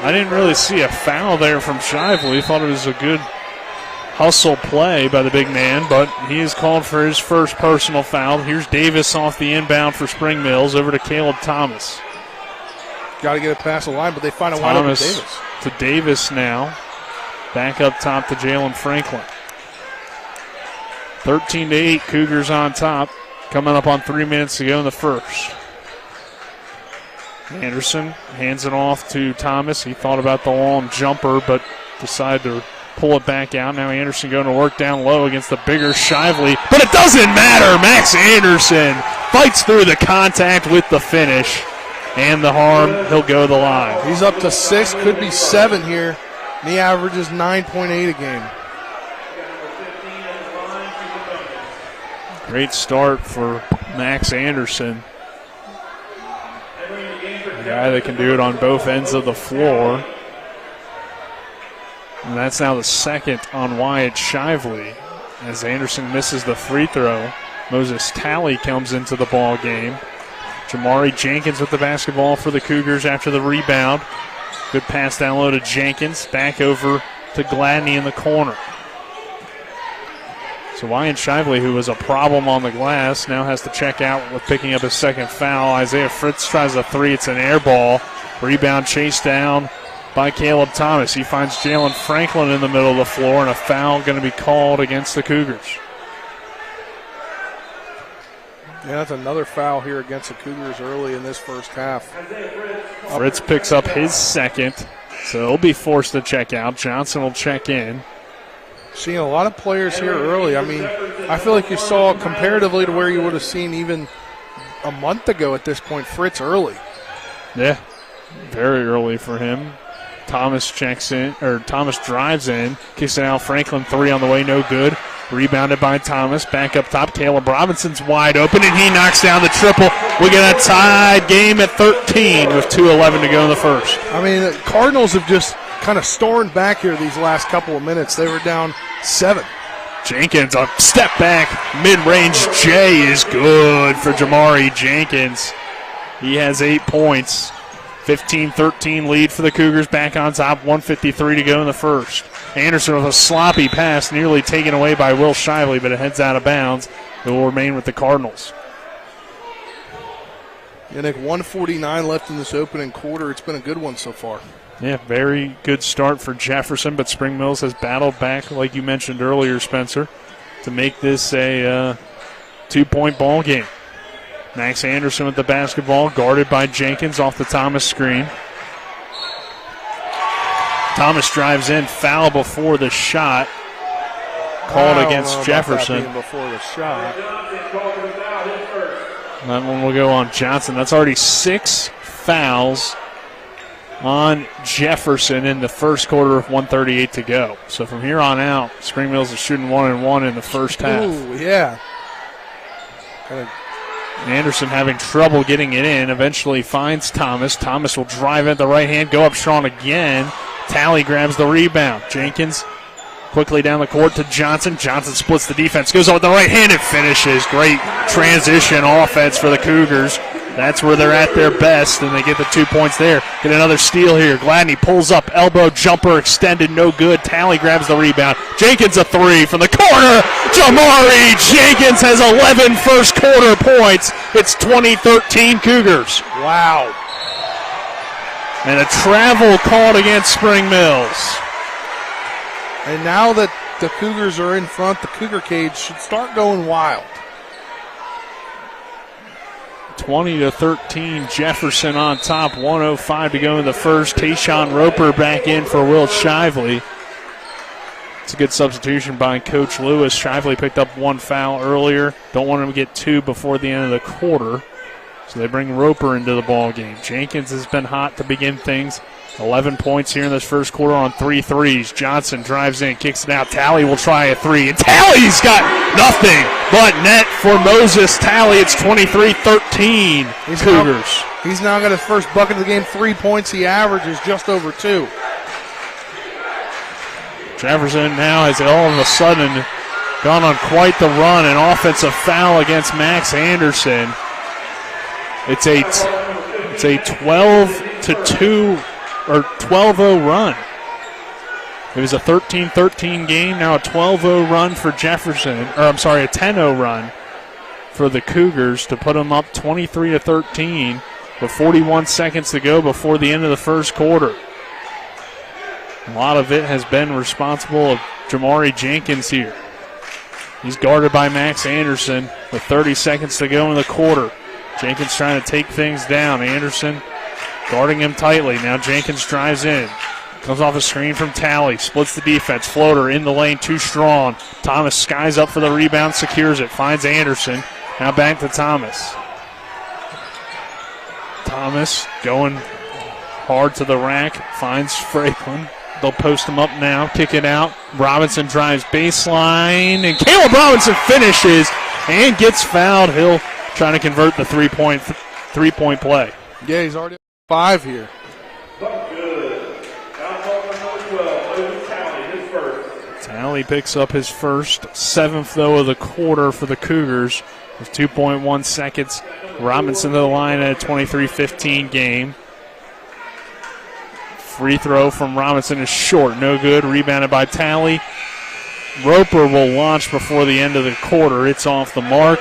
I didn't really see a foul there from Shively. Thought it was a good hustle play by the big man, but he is called for his first personal foul. Here's Davis off the inbound for Spring Mills, over to Caleb Thomas. Got to get it past the line, but they find a wide open Davis. To Davis now. Back up top to Jalen Franklin. 13-8, Cougars on top. Coming up on 3 minutes to go in the first. Anderson hands it off to Thomas. He thought about the long jumper, but decided to pull it back out. Now Anderson going to work down low against the bigger Shively. But it doesn't matter. Max Anderson fights through the contact with the finish. And the harm, he'll go to the line. He's up to 6, could be 7 here. And he averages 9.8 a game. Great start for Max Anderson. A guy that can do it on both ends of the floor. And that's now the second on Wyatt Shively. As Anderson misses the free throw, Moses Talley comes into the ball game. Jamari Jenkins with the basketball for the Cougars after the rebound. Good pass down low to Jenkins. Back over to Gladney in the corner. So Wyatt Shively, who was a problem on the glass, now has to check out with picking up his second foul. Isaiah Fritz tries a 3. It's an air ball. Rebound chased down by Caleb Thomas. He finds Jalen Franklin in the middle of the floor, and a foul going to be called against the Cougars. Yeah, that's another foul here against the Cougars early in this first half. Fritz picks up his second, so he'll be forced to check out. Johnson will check in. Seeing a lot of players here early. I mean, I feel like you saw comparatively to where you would have seen even a month ago at this point, Fritz early. Yeah, very early for him. Thomas checks in, or Thomas drives in, kicks it out. Franklin 3 on the way, no good. Rebounded by Thomas. Back up top, Caleb Robinson's wide open, and he knocks down the triple. We get a tied game at 13 with 2:11 to go in the first. I mean, the Cardinals have just kind of stormed back here these last couple of minutes. They were down 7. Jenkins, a step back, mid-range J is good for Jamari Jenkins. He has 8 points. 15-13 lead for the Cougars, back on top, 1:53 to go in the first. Anderson with a sloppy pass, nearly taken away by Will Shively, but it heads out of bounds. It will remain with the Cardinals. Yeah, Nick, 1:49 left in this opening quarter. It's been a good one so far. Yeah, very good start for Jefferson, but Spring Mills has battled back, like you mentioned earlier, Spencer, to make this a 2-point ball game. Max Anderson with the basketball, guarded by Jenkins off the Thomas screen. Thomas drives in, foul before the shot. Called against Jefferson. Before the shot. That one will go on Johnson. That's already 6 fouls on Jefferson in the first quarter of 1:38 to go. So from here on out, Spring Mills is shooting 1-1 in the first half. Ooh, yeah. Anderson having trouble getting it in. Eventually finds Thomas. Thomas will drive at the right hand, go up strong again. Talley grabs the rebound. Jenkins quickly down the court to Johnson. Johnson splits the defense, goes up with the right hand and finishes. Great transition offense for the Cougars. That's where they're at their best, and they get the 2 points there. Get another steal here. Gladney pulls up, elbow jumper extended, no good. Talley grabs the rebound. Jenkins a 3 from the corner. Jamari Jenkins has 11 first quarter points. It's 20-13 Cougars. Wow. And a travel called against Spring Mills. And now that the Cougars are in front, the Cougar cage should start going wild. 20-13, Jefferson on top, 1:05 to go in the first. Tayshawn Roper back in for Will Shively. It's a good substitution by Coach Lewis. Shively picked up 1 foul earlier. Don't want him to get 2 before the end of the quarter. So they bring Roper into the ball game. Jenkins has been hot to begin things. 11 points here in this first quarter on 3 threes. Johnson drives in, kicks it out. Talley will try a 3, and Talley's got nothing but net for Moses Talley. It's 23-13 Cougars. He's now got his first bucket of the game, 3 points. He averages just over 2. Jefferson now has all of a sudden gone on quite the run. An offensive foul against Max Anderson. It's a 12-2 or 12-0 run. It was a 13-13 game, now a 12-0 run for Jefferson, or I'm sorry, a 10-0 run for the Cougars to put them up 23-13 with 41 seconds to go before the end of the first quarter. A lot of it has been responsible of Jamari Jenkins here. He's guarded by Max Anderson with 30 seconds to go in the quarter. Jenkins trying to take things down. Anderson guarding him tightly. Now Jenkins drives in. Comes off a screen from Talley. Splits the defense. Floater in the lane. Too strong. Thomas skies up for the rebound. Secures it. Finds Anderson. Now back to Thomas. Thomas going hard to the rack. Finds Franklin. They'll post him up now. Kick it out. Robinson drives baseline. And Caleb Robinson finishes and gets fouled. He'll try to convert the three-point play. Yeah, he's already 5 here. Talley picks up his first, 7th, though, of the quarter for the Cougars with 2.1 seconds. Robinson to the line at a 23-15 game. Free throw from Robinson is short, no good. Rebounded by Talley. Roper will launch before the end of the quarter. It's off the mark.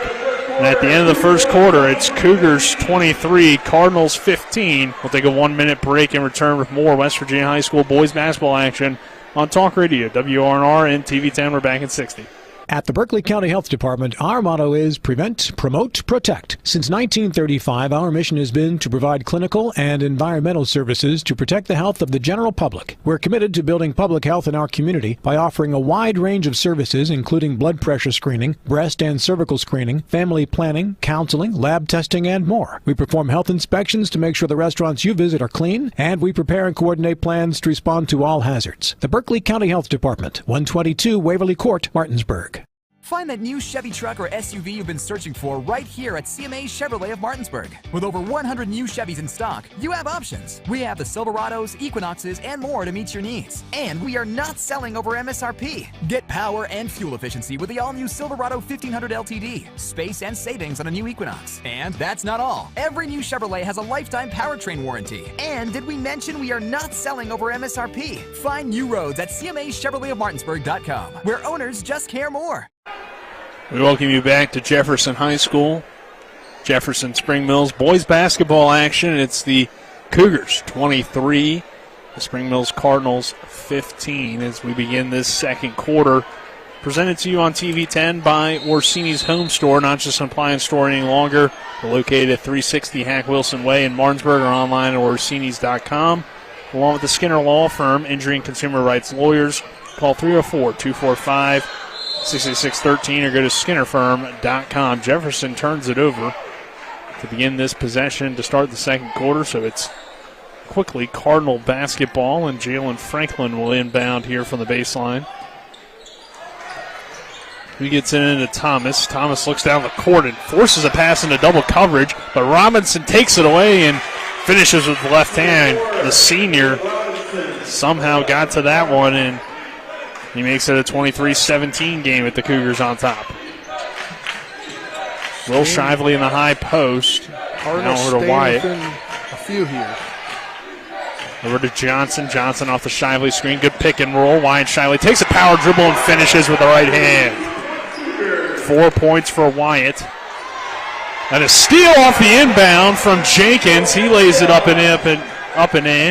And at the end of the first quarter, it's Cougars 23, Cardinals 15. We'll take a 1-minute break and return with more West Virginia High School boys basketball action on Talk Radio, WRNR and TV 10. We're back in 60. At the Berkeley County Health Department, our motto is prevent, promote, protect. Since 1935, our mission has been to provide clinical and environmental services to protect the health of the general public. We're committed to building public health in our community by offering a wide range of services, including blood pressure screening, breast and cervical screening, family planning, counseling, lab testing, and more. We perform health inspections to make sure the restaurants you visit are clean, and we prepare and coordinate plans to respond to all hazards. The Berkeley County Health Department, 122 Waverly Court, Martinsburg. Find that new Chevy truck or SUV you've been searching for right here at CMA Chevrolet of Martinsburg. With over 100 new Chevys in stock, you have options. We have the Silverados, Equinoxes, and more to meet your needs. And we are not selling over MSRP. Get power and fuel efficiency with the all-new Silverado 1500 LTD, space and savings on a new Equinox. And that's not all. Every new Chevrolet has a lifetime powertrain warranty. And did we mention we are not selling over MSRP? Find new roads at CMAChevroletofMartinsburg.com, where owners just care more. We welcome you back to Jefferson High School. Jefferson Spring Mills boys basketball action. It's the Cougars 23, the Spring Mills Cardinals 15 as we begin this second quarter. Presented to you on TV 10 by Orsini's Home Store, not just an appliance store any longer. They're located at 360 Hack Wilson Way in Martinsburg or online at orsinis.com. Along with the Skinner Law Firm, injury and consumer rights lawyers. Call 304-245-6613 or go to skinnerfirm.com. Jefferson turns it over to begin this possession to start the second quarter, so it's quickly Cardinal basketball, and Jalen Franklin will inbound here from the baseline. He gets it into Thomas. Thomas looks down the court and forces a pass into double coverage, but Robinson takes it away and finishes with the left hand. The senior somehow got to that one, and he makes it a 23-17 game with the Cougars on top. Will Shively in the high post. Now over to Wyatt. A few here. Over to Johnson. Johnson off the Shively screen. Good pick and roll. Wyatt Shively takes a power dribble and finishes with the right hand. 4 points for Wyatt. And a steal off the inbound from Jenkins. He lays it up and in,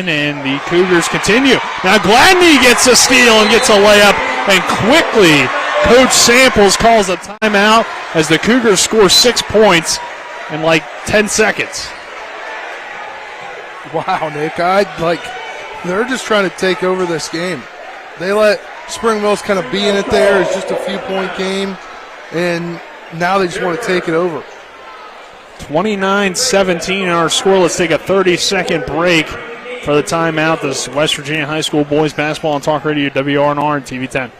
and the Cougars continue. Now Gladney gets a steal and gets a layup, and quickly Coach Samples calls a timeout as the Cougars score 6 points in like 10 seconds. Wow, Nick, they're just trying to take over this game. They let Spring Mills kind of be in it there. It's just a few-point game, and now they just want to take it over. 29-17 our score. Let's take a 30-second break for the timeout. This is West Virginia High School boys basketball on Talk Radio WRNR and TV 10.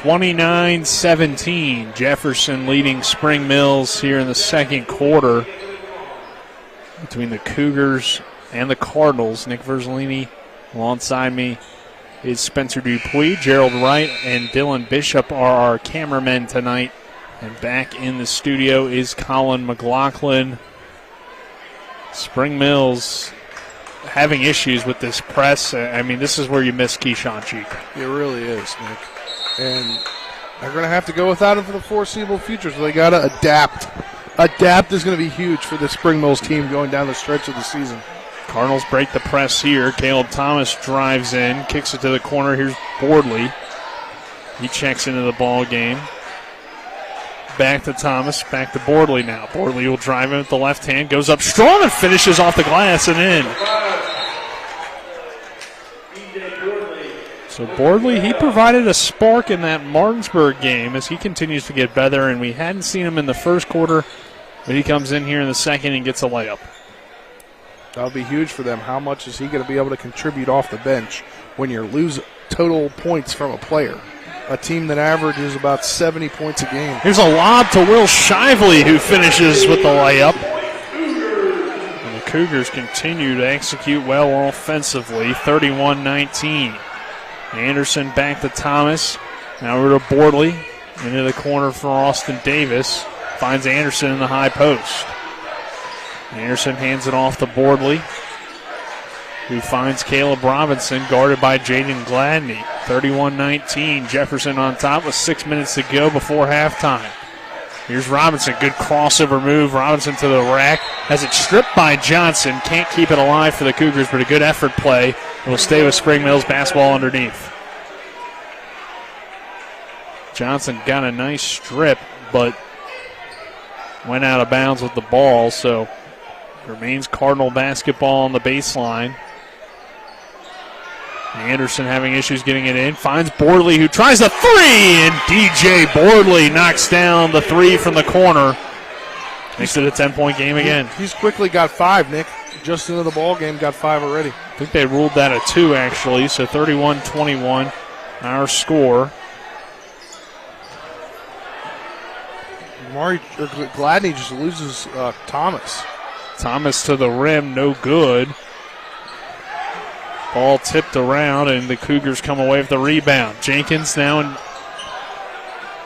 (29-17). Jefferson leading Spring Mills here in the second quarter. Between the Cougars and the Cardinals, Nick Verzolini alongside me is Spencer Dupuis. Gerald Wright and Dylan Bishop are our cameramen tonight. And back in the studio is Colin McLaughlin. Spring Mills having issues with this press. I mean, this is where you miss Keyshawn Cheek. It really is, Nick. And they're going to have to go without him for the foreseeable future, so they got to adapt. Adapt is going to be huge for the Spring Mills team going down the stretch of the season. Cardinals break the press here. Caleb Thomas drives in, kicks it to the corner. Here's Bordley. He checks into the ball game. Back to Thomas, back to Bordley now. Bordley will drive in with the left hand, goes up strong and finishes off the glass and in. So Bordley, he provided a spark in that Martinsburg game as he continues to get better, and we hadn't seen him in the first quarter, but he comes in here in the second and gets a layup. That'll be huge for them. How much is he going to be able to contribute off the bench when you lose total points from a player? A team that averages about 70 points a game. Here's a lob to Will Shively, who finishes with the layup. And the Cougars continue to execute well offensively, 31-19. Anderson back to Thomas. Now over to Bordley. Into the corner for Austin Davis. Finds Anderson in the high post. Anderson hands it off to Bordley, who finds Caleb Robinson, guarded by Jaden Gladney. 31-19, Jefferson on top with 6 minutes to go before halftime. Here's Robinson, good crossover move. Robinson to the rack, has it stripped by Johnson. Can't keep it alive for the Cougars, but a good effort play. It will stay with Spring Mills basketball underneath. Johnson got a nice strip, but went out of bounds with the ball, so remains Cardinal basketball on the baseline. Anderson having issues getting it in. Finds Bordley, who tries the three, and DJ Bordley knocks down the three from the corner. Makes it a 10-point game again. He's quickly got 5, Nick. Just into the ball game, got 5 already. I think they ruled that a 2, actually, so 31-21, our score. Gladney just loses Thomas. Thomas to the rim, no good. Ball tipped around, and the Cougars come away with the rebound. Jenkins now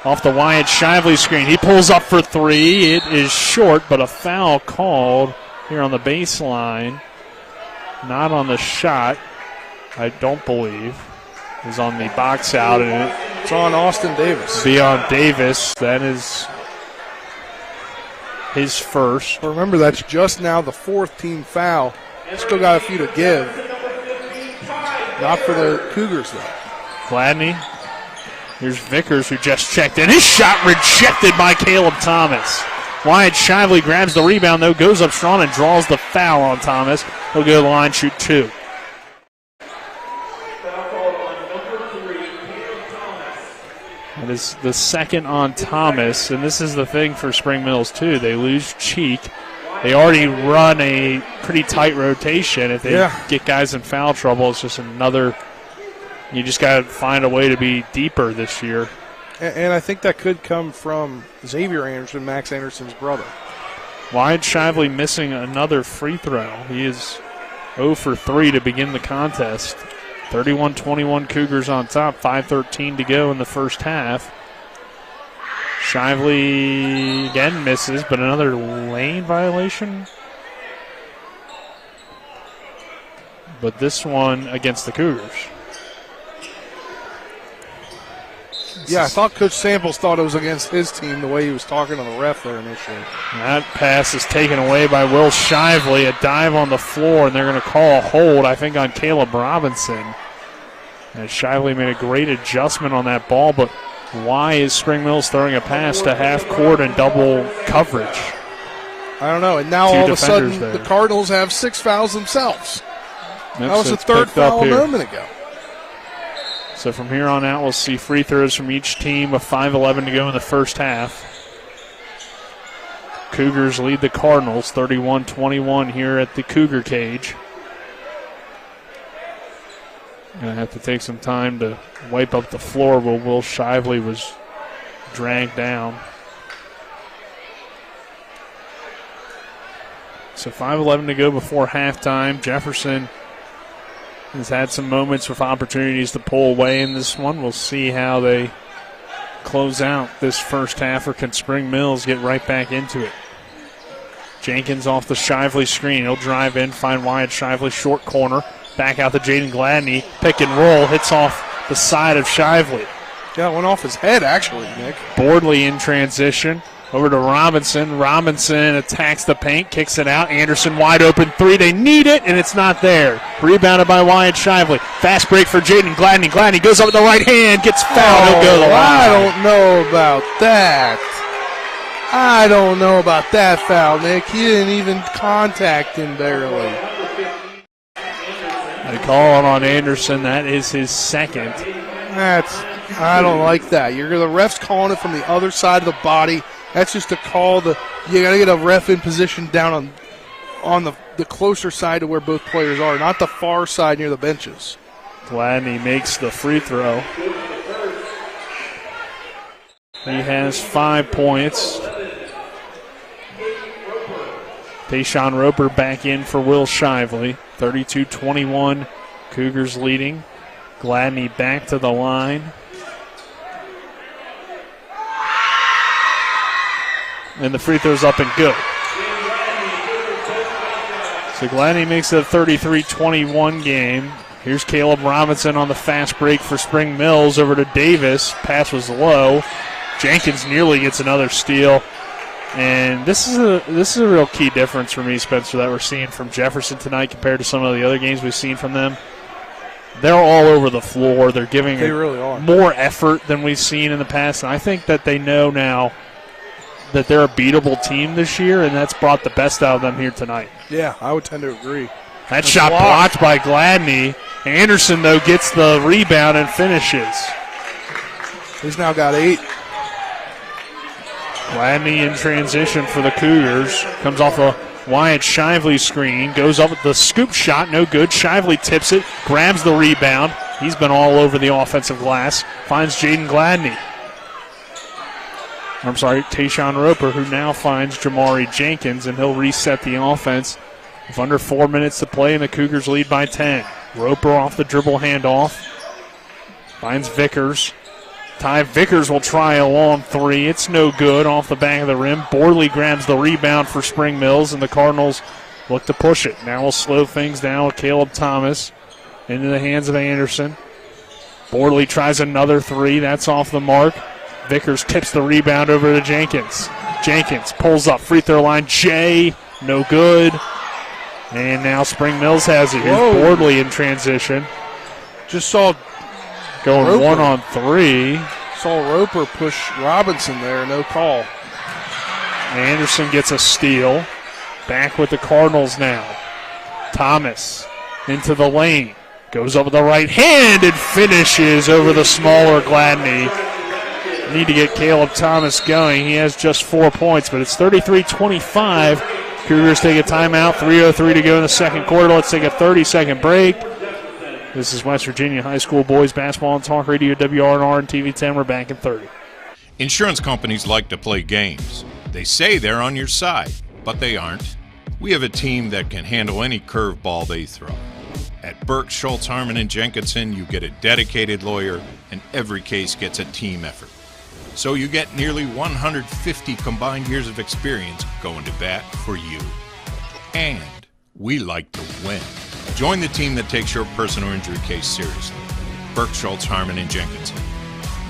off the Wyatt Shively screen. He pulls up for 3. It is short, but a foul called here on the baseline. Not on the shot, I don't believe. It was on the box out, and it's on Austin Davis. Beyond Davis, that is his first. Remember, that's just now the 4th team foul. Still got a few to give. Not for the Cougars, though. Gladney. Here's Vickers, who just checked in. His shot rejected by Caleb Thomas. Wyatt Shively grabs the rebound, though, goes up strong and draws the foul on Thomas. He'll go to the line, shoot 2. That is the second on Thomas, and this is the thing for Spring Mills, too. They lose Cheek. They already run a pretty tight rotation. If they get guys in foul trouble, it's just another. You just got to find a way to be deeper this year. And I think that could come from Xavier Anderson, Max Anderson's brother. Wyatt Shively missing another free throw. He is 0 for 3 to begin the contest. 31-21 Cougars on top, 5:13 to go in the first half. Shively again misses, but another lane violation. But this one against the Cougars. Yeah, I thought Coach Samples thought it was against his team the way he was talking to the ref there initially. That pass is taken away by Will Shively. A dive on the floor, and they're going to call a hold, I think, on Caleb Robinson. And Shively made a great adjustment on that ball, but why is Spring Mills throwing a pass to half court and double coverage? I don't know. And now all of a sudden the Cardinals have 6 fouls themselves. That was the 3rd foul a moment ago. So from here on out, we'll see free throws from each team with 5:11 to go in the first half. Cougars lead the Cardinals 31-21 here at the Cougar cage. Going to have to take some time to wipe up the floor where Will Shively was dragged down. So 5:11 to go before halftime. Jefferson has had some moments with opportunities to pull away in this one. We'll see how they close out this first half, or can Spring Mills get right back into it. Jenkins off the Shively screen. He'll drive in, find Wyatt Shively, short corner. Back out to Jaden Gladney. Pick and roll. Hits off the side of Shively. Yeah, it went off his head, actually, Nick. Bordley in transition. Over to Robinson. Robinson attacks the paint, kicks it out. Anderson wide open 3. They need it, and it's not there. Rebounded by Wyatt Shively. Fast break for Jaden Gladney. Gladney goes up with the right hand, gets fouled. He'll go to the line. I don't know about that. I don't know about that foul, Nick. He didn't even contact him barely. They call it on Anderson. That is his second. I don't like that. The ref's calling it from the other side of the body. That's just a call. You got to get a ref in position down on the closer side to where both players are, not the far side near the benches. Gladney makes the free throw. He has 5 points. Tayshawn Roper back in for Will Shively. 32-21, Cougars leading. Gladney back to the line. And the free throw's up and good. So Gladney makes it a 33-21 game. Here's Caleb Robinson on the fast break for Spring Mills over to Davis. Pass was low. Jenkins nearly gets another steal. And this is a real key difference for me, Spencer, that we're seeing from Jefferson tonight compared to some of the other games we've seen from them. They're all over the floor. They're giving more effort than we've seen in the past. And I think that they know now that they're a beatable team this year, and that's brought the best out of them here tonight. Yeah, I would tend to agree. That shot blocked by Gladney. Anderson, though, gets the rebound and finishes. He's now got 8. Gladney in transition for the Cougars. Comes off a Wyatt Shively screen. Goes up with the scoop shot. No good. Shively tips it. Grabs the rebound. He's been all over the offensive glass. Finds Jaden Gladney. I'm sorry, Tayshawn Roper, who now finds Jamari Jenkins, and he'll reset the offense with under 4 minutes to play, and the Cougars lead by 10. Roper off the dribble handoff. Finds Vickers. Ty Vickers will try a long three. It's no good off the back of the rim. Borley grabs the rebound for Spring Mills, and the Cardinals look to push it. Now we'll slow things down with Caleb Thomas into the hands of Anderson. Borley tries another three. That's off the mark. Vickers tips the rebound over to Jenkins. Jenkins pulls up, free throw line. Jay, no good. And now Spring Mills has it. Here's Bordley in transition. Just saw going Roper. 1-on-3. Saw Roper push Robinson there, no call. Anderson gets a steal. Back with the Cardinals now. Thomas into the lane. Goes up with the right hand and finishes over the smaller Gladney. Need to get Caleb Thomas going. He has just 4 points, but it's 33-25. Cougars take a timeout. 3:03 to go in the second quarter. Let's take a 30-second break. This is West Virginia High School boys basketball on Talk Radio WRNR and TV 10. We're back in 30. Insurance companies like to play games. They say they're on your side, but they aren't. We have a team that can handle any curveball they throw. At Burke, Schultz, Harmon, and Jenkinson, you get a dedicated lawyer, and every case gets a team effort. So you get nearly 150 combined years of experience going to bat for you. And we like to win. Join the team that takes your personal injury case seriously. Burke, Schultz, Harmon, and Jenkinson.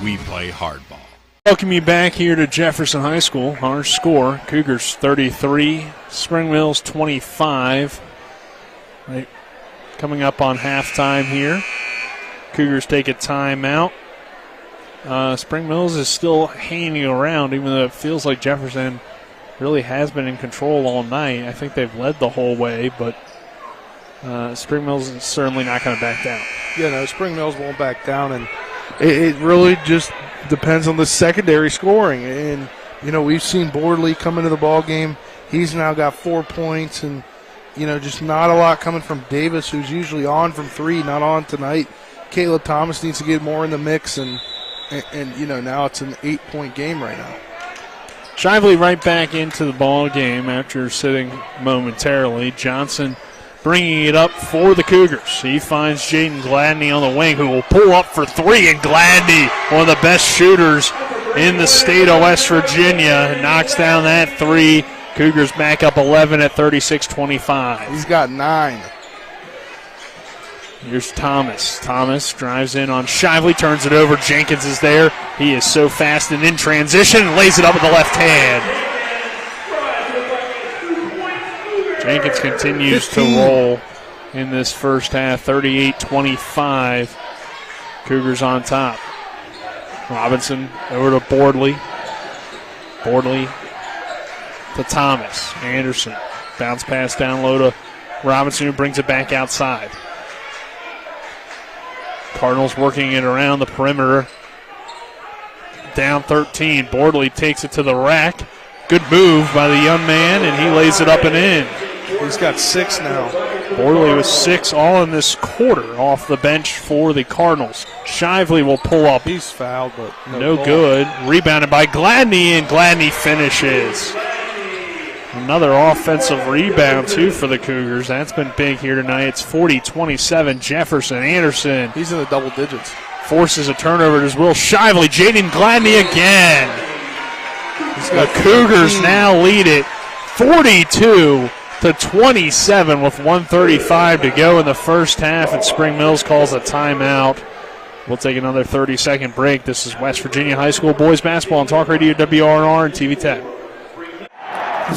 We play hardball. Welcome you back here to Jefferson High School. Our score, Cougars 33, Spring Mills 25. Right, coming up on halftime here. Cougars take a timeout. Spring Mills is still hanging around, even though it feels like Jefferson really has been in control all night. I think they've led the whole way, but Spring Mills is certainly not going to back down. Yeah, no, Spring Mills won't back down, and it really just depends on the secondary scoring. And, you know, we've seen Bordley come into the ball game. He's now got 4 points, and, you know, just not a lot coming from Davis, who's usually on from three, not on tonight. Caleb Thomas needs to get more in the mix, and you know, now it's an 8-point game right now. Shively right back into the ball game after sitting momentarily. Johnson bringing it up for the Cougars. He finds Jaden Gladney on the wing, who will pull up for three, and Gladney, one of the best shooters in the state of West Virginia, knocks down that three. Cougars back up 11 at 36-25. He's got 9. Here's Thomas. Thomas drives in on Shively, turns it over. Jenkins is there. He is so fast and in transition, and lays it up with the left hand. Jenkins continues to roll in this first half, 38-25. Cougars on top. Robinson over to Bordley. Bordley to Thomas. Anderson. Bounce pass down low to Robinson, who brings it back outside. Cardinals working it around the perimeter. Down 13. Bordley takes it to the rack. Good move by the young man, and he lays it up and in. He's got 6 now. Bordley with 6 all in this quarter off the bench for the Cardinals. Shively will pull up. He's fouled, but no good. Rebounded by Gladney, and Gladney finishes. Another offensive rebound, too, for the Cougars. That's been big here tonight. It's 40-27. Jefferson, Anderson. He's in the double digits. Forces a turnover as Will Shively. Jaden Gladney again. The Cougars now lead it 42-27 with 1:35 to go in the first half, and Spring Mills calls a timeout. We'll take another 30-second break. This is West Virginia High School boys basketball on Talk Radio WRNR and TV 10.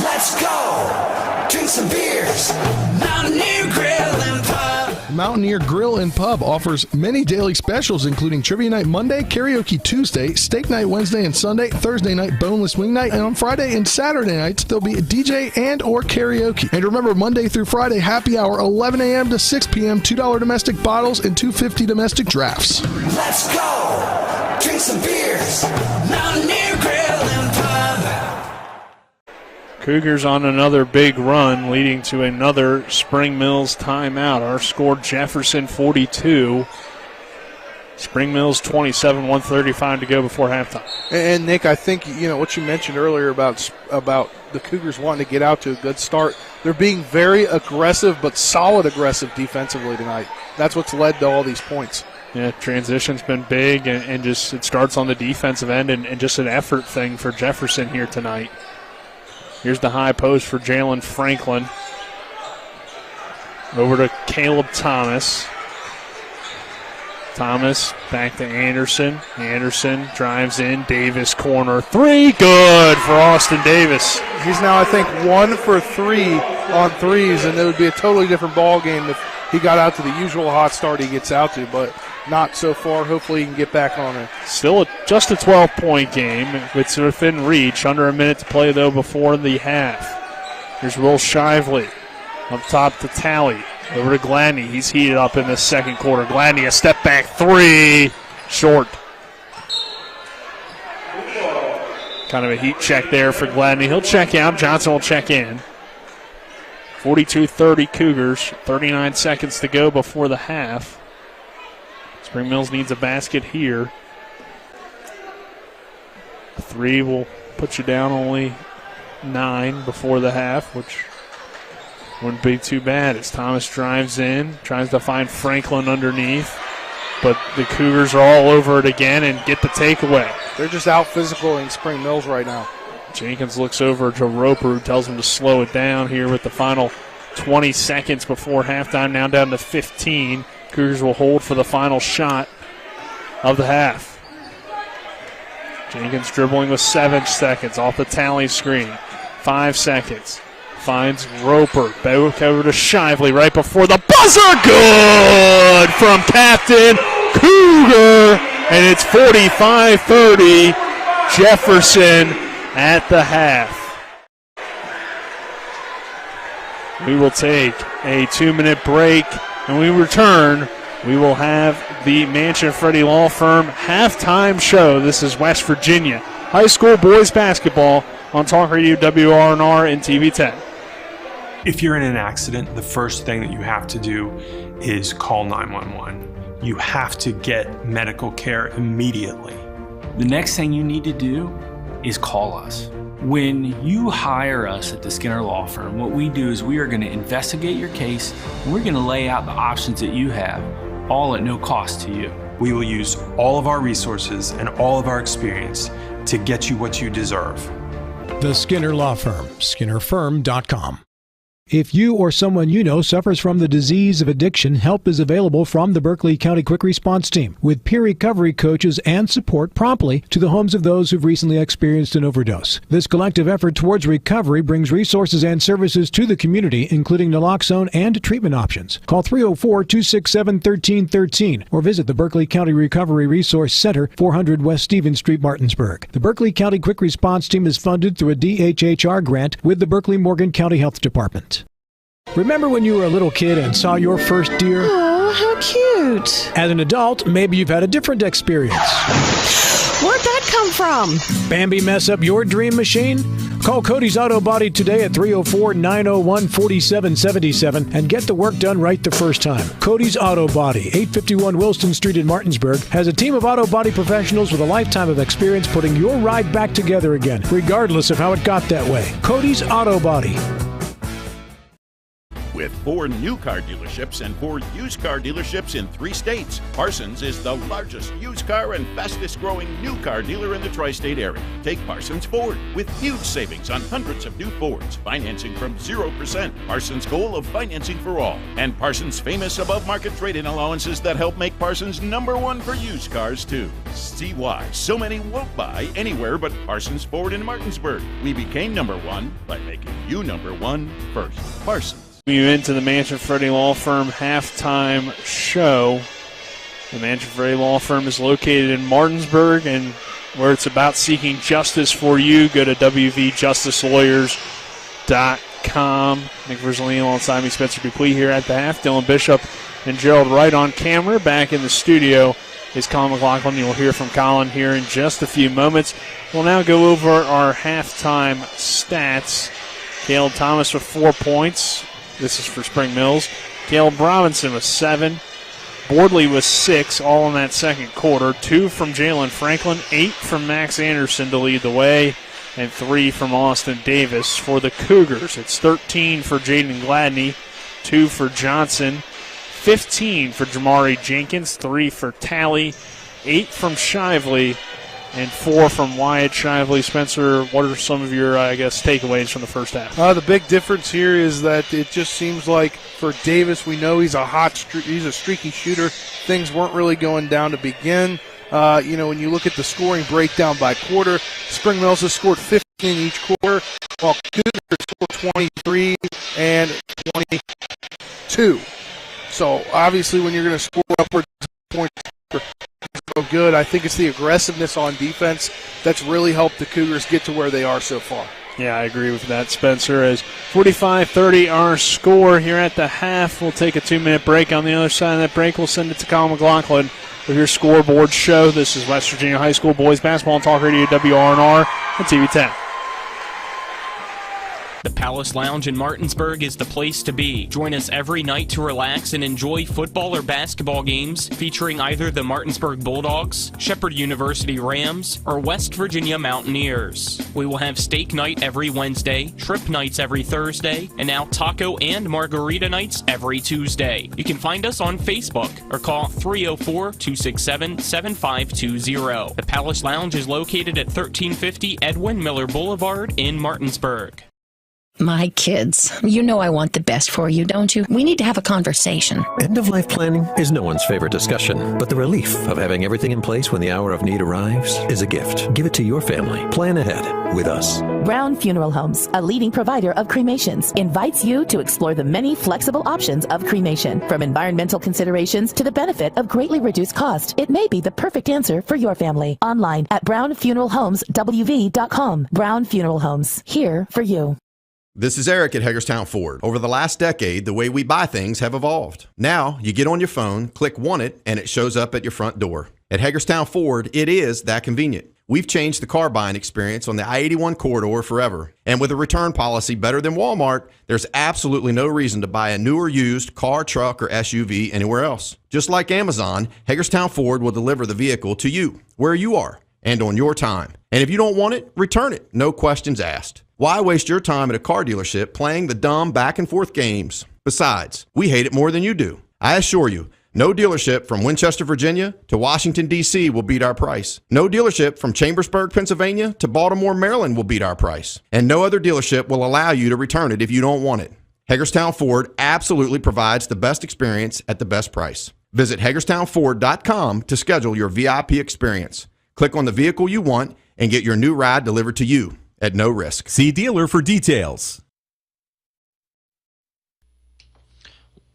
Let's go! Drink some beers! Mountaineer Grill and Pub! Mountaineer Grill and Pub offers many daily specials, including Trivia Night Monday, Karaoke Tuesday, Steak Night Wednesday and Sunday, Thursday night Boneless Wing Night, and on Friday and Saturday nights, there'll be a DJ and or karaoke. And remember, Monday through Friday, happy hour, 11 a.m. to 6 p.m., $2 domestic bottles and $2.50 domestic drafts. Let's go! Drink some beers! Mountaineer Grill and Pub! Cougars on another big run, leading to another Spring Mills timeout. Our score, Jefferson 42, Spring Mills 27, 1:35 to go before halftime. And Nick, I think what you mentioned earlier about the Cougars wanting to get out to a good start. They're being very aggressive, but solid aggressive defensively tonight. That's what's led to all these points. Yeah, transition's been big, and just it starts on the defensive end, and just an effort thing for Jefferson here tonight. Here's the high post for Jalen Franklin. Over to Caleb Thomas. Thomas back to Anderson. Anderson drives in. Davis corner three. Good for Austin Davis. He's now, I think, 1 for 3 on threes, and it would be a totally different ball game if he got out to the usual hot start he gets out to, but not so far. Hopefully he can get back on it. Still just a 12-point game. It's within reach. Under a minute to play, though, before the half. Here's Will Shively up top to Talley. Over to Gladney. He's heated up in the second quarter. Gladney, a step-back three. Short. Kind of a heat check there for Gladney. He'll check out. Johnson will check in. 42-30 Cougars. 39 seconds to go before the half. Spring Mills needs a basket here. A three will put you down only 9 before the half, which wouldn't be too bad as Thomas drives in, tries to find Franklin underneath, but the Cougars are all over it again and get the takeaway. They're just out physicaling Spring Mills right now. Jenkins looks over to Roper, who tells him to slow it down here with the final 20 seconds before halftime, now down to 15. Cougars will hold for the final shot of the half. Jenkins dribbling with 7 seconds off the tally screen. 5 seconds. Finds Roper. Back over to Shively right before the buzzer. Good from Captain Cougar. And it's 45-30. Jefferson at the half. We will take a 2-minute break. And we return, we will have the Mansion Freddie Law Firm halftime show. This is West Virginia High School boys basketball on Talk Radio WRNR and TV 10. If you're in an accident, the first thing that you have to do is call 911. You have to get medical care immediately. The next thing you need to do is call us. When you hire us at the Skinner Law Firm, what we do is we are going to investigate your case, and we're going to lay out the options that you have, all at no cost to you. We will use all of our resources and all of our experience to get you what you deserve. The Skinner Law Firm, SkinnerFirm.com. If you or someone you know suffers from the disease of addiction, help is available from the Berkeley County Quick Response Team with peer recovery coaches and support promptly to the homes of those who've recently experienced an overdose. This collective effort towards recovery brings resources and services to the community, including naloxone and treatment options. Call 304-267-1313 or visit the Berkeley County Recovery Resource Center, 400 West Stevens Street, Martinsburg. The Berkeley County Quick Response Team is funded through a DHHR grant with the Berkeley Morgan County Health Department. Remember when you were a little kid and saw your first deer? Oh, how cute. As an adult, maybe you've had a different experience. Where'd that come from? Bambi mess up your dream machine? Call Cody's Auto Body today at 304-901-4777 and get the work done right the first time. Cody's Auto Body, 851 Wilston Street in Martinsburg, has a team of auto body professionals with a lifetime of experience putting your ride back together again, regardless of how it got that way. Cody's Auto Body. With 4 new car dealerships and 4 used car dealerships in 3 states. Parsons is the largest used car and fastest growing new car dealer in the tri-state area. Take Parsons Ford with huge savings on hundreds of new Fords, financing from 0%. Parsons' goal of financing for all. And Parsons' famous above-market trade-in allowances that help make Parsons #1 for used cars, too. See why so many won't buy anywhere but Parsons Ford in Martinsburg. We became #1 by making you #1 first. Parsons. You into the Mansion Freddie Law Firm halftime show. The Mansion Freddie Law Firm is located in Martinsburg, and where it's about seeking justice for you, go to wvjusticelawyers.com. Nick Verzolini alongside me, Spencer Dupuis here at the half. Dylan Bishop and Gerald Wright on camera. Back in the studio is Colin McLaughlin. You'll hear from Colin here in just a few moments. We'll now go over our halftime stats. Caleb Thomas with 4 points. This is for Spring Mills. Caleb Robinson with 7. Bordley with 6, all in that second quarter. 2 from Jalen Franklin, 8 from Max Anderson to lead the way, and 3 from Austin Davis for the Cougars. It's 13 for Jaden Gladney, 2 for Johnson, 15 for Jamari Jenkins, 3 for Talley, 8 from Shively, and 4 from Wyatt Shively. Spencer, what are some of your, takeaways from the first half? The big difference here is that it just seems like for Davis, we know he's a he's a streaky shooter. Things weren't really going down to begin. When you look at the scoring breakdown by quarter, Spring Mills has scored 15 each quarter, while Cougars scored 23 and 22. So obviously, when you're going to score upwards of points, so good. I think it's the aggressiveness on defense that's really helped the Cougars get to where they are so far. Yeah, I agree with that, Spencer. As 45-30 our score here at the half. We'll take a 2-minute break. On the other side of that break, we'll send it to Colin McLaughlin with your scoreboard show. This is West Virginia High School Boys Basketball on Talk Radio WRNR and TV 10. The Palace Lounge in Martinsburg is the place to be. Join us every night to relax and enjoy football or basketball games featuring either the Martinsburg Bulldogs, Shepherd University Rams, or West Virginia Mountaineers. We will have steak night every Wednesday, shrimp nights every Thursday, and now taco and margarita nights every Tuesday. You can find us on Facebook or call 304-267-7520. The Palace Lounge is located at 1350 Edwin Miller Boulevard in Martinsburg. My kids, you know I want the best for you, don't you? We need to have a conversation. End-of-life planning is no one's favorite discussion, but the relief of having everything in place when the hour of need arrives is a gift. Give it to your family. Plan ahead with us. Brown Funeral Homes, a leading provider of cremations, invites you to explore the many flexible options of cremation. From environmental considerations to the benefit of greatly reduced cost, it may be the perfect answer for your family. Online at brownfuneralhomeswv.com. Brown Funeral Homes, here for you. This is Eric at Hagerstown Ford. Over the last decade, the way we buy things have evolved. Now, you get on your phone, click Want It, and it shows up at your front door. At Hagerstown Ford, it is that convenient. We've changed the car buying experience on the I-81 corridor forever. And with a return policy better than Walmart, there's absolutely no reason to buy a new or used car, truck, or SUV anywhere else. Just like Amazon, Hagerstown Ford will deliver the vehicle to you, where you are, and on your time. And if you don't want it, return it. No questions asked. Why waste your time at a car dealership playing the dumb back-and-forth games? Besides, we hate it more than you do. I assure you, no dealership from Winchester, Virginia to Washington, D.C. will beat our price. No dealership from Chambersburg, Pennsylvania to Baltimore, Maryland will beat our price. And no other dealership will allow you to return it if you don't want it. Hagerstown Ford absolutely provides the best experience at the best price. Visit HagerstownFord.com to schedule your VIP experience. Click on the vehicle you want and get your new ride delivered to you at no risk. See dealer for details.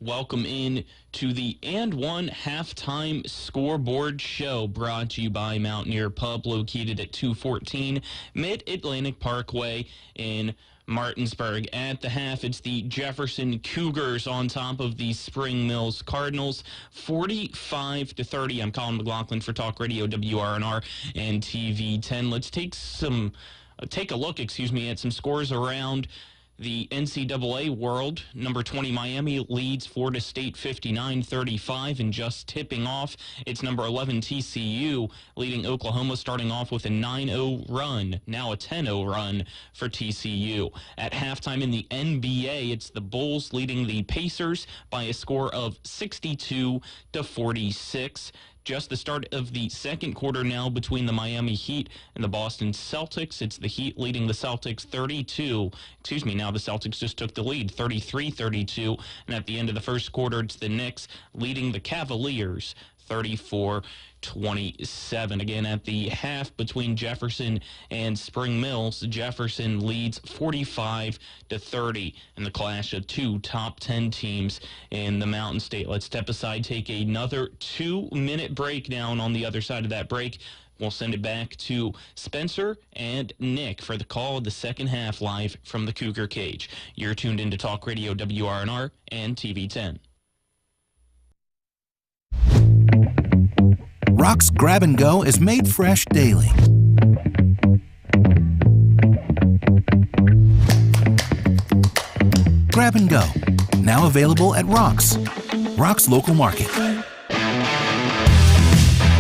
Welcome in to the And One Halftime Scoreboard Show, brought to you by Mountaineer Pub, located at 214 Mid-Atlantic Parkway in Martinsburg. At the half, it's the Jefferson Cougars on top of the Spring Mills Cardinals, 45-30. I'm Colin McLaughlin for Talk Radio WRNR and TV 10. Let's take a look at some scores around The NCAA world, number 20 Miami leads Florida State 59-35, and just tipping off, it's number 11 TCU leading Oklahoma, starting off with a 9-0 run, now a 10-0 run for TCU. At halftime in the NBA, it's the Bulls leading the Pacers by a score of 62-46. Just the start of the second quarter now between the Miami Heat and the Boston Celtics. It's the Heat leading the Celtics now the Celtics just took the lead, 33-32. And at the end of the first quarter, it's the Knicks leading the Cavaliers, 34-27. Again, at the half between Jefferson and Spring Mills, Jefferson leads 45-30 in the clash of two top 10 teams in the Mountain State. Let's step aside, take another 2-minute break down. On the other side of that break, we'll send it back to Spencer and Nick for the call of the second half live from the Cougar Cage. You're tuned into Talk Radio WRNR and TV 10. Rock's Grab and Go is made fresh daily. Grab and Go, now available at Rock's local market.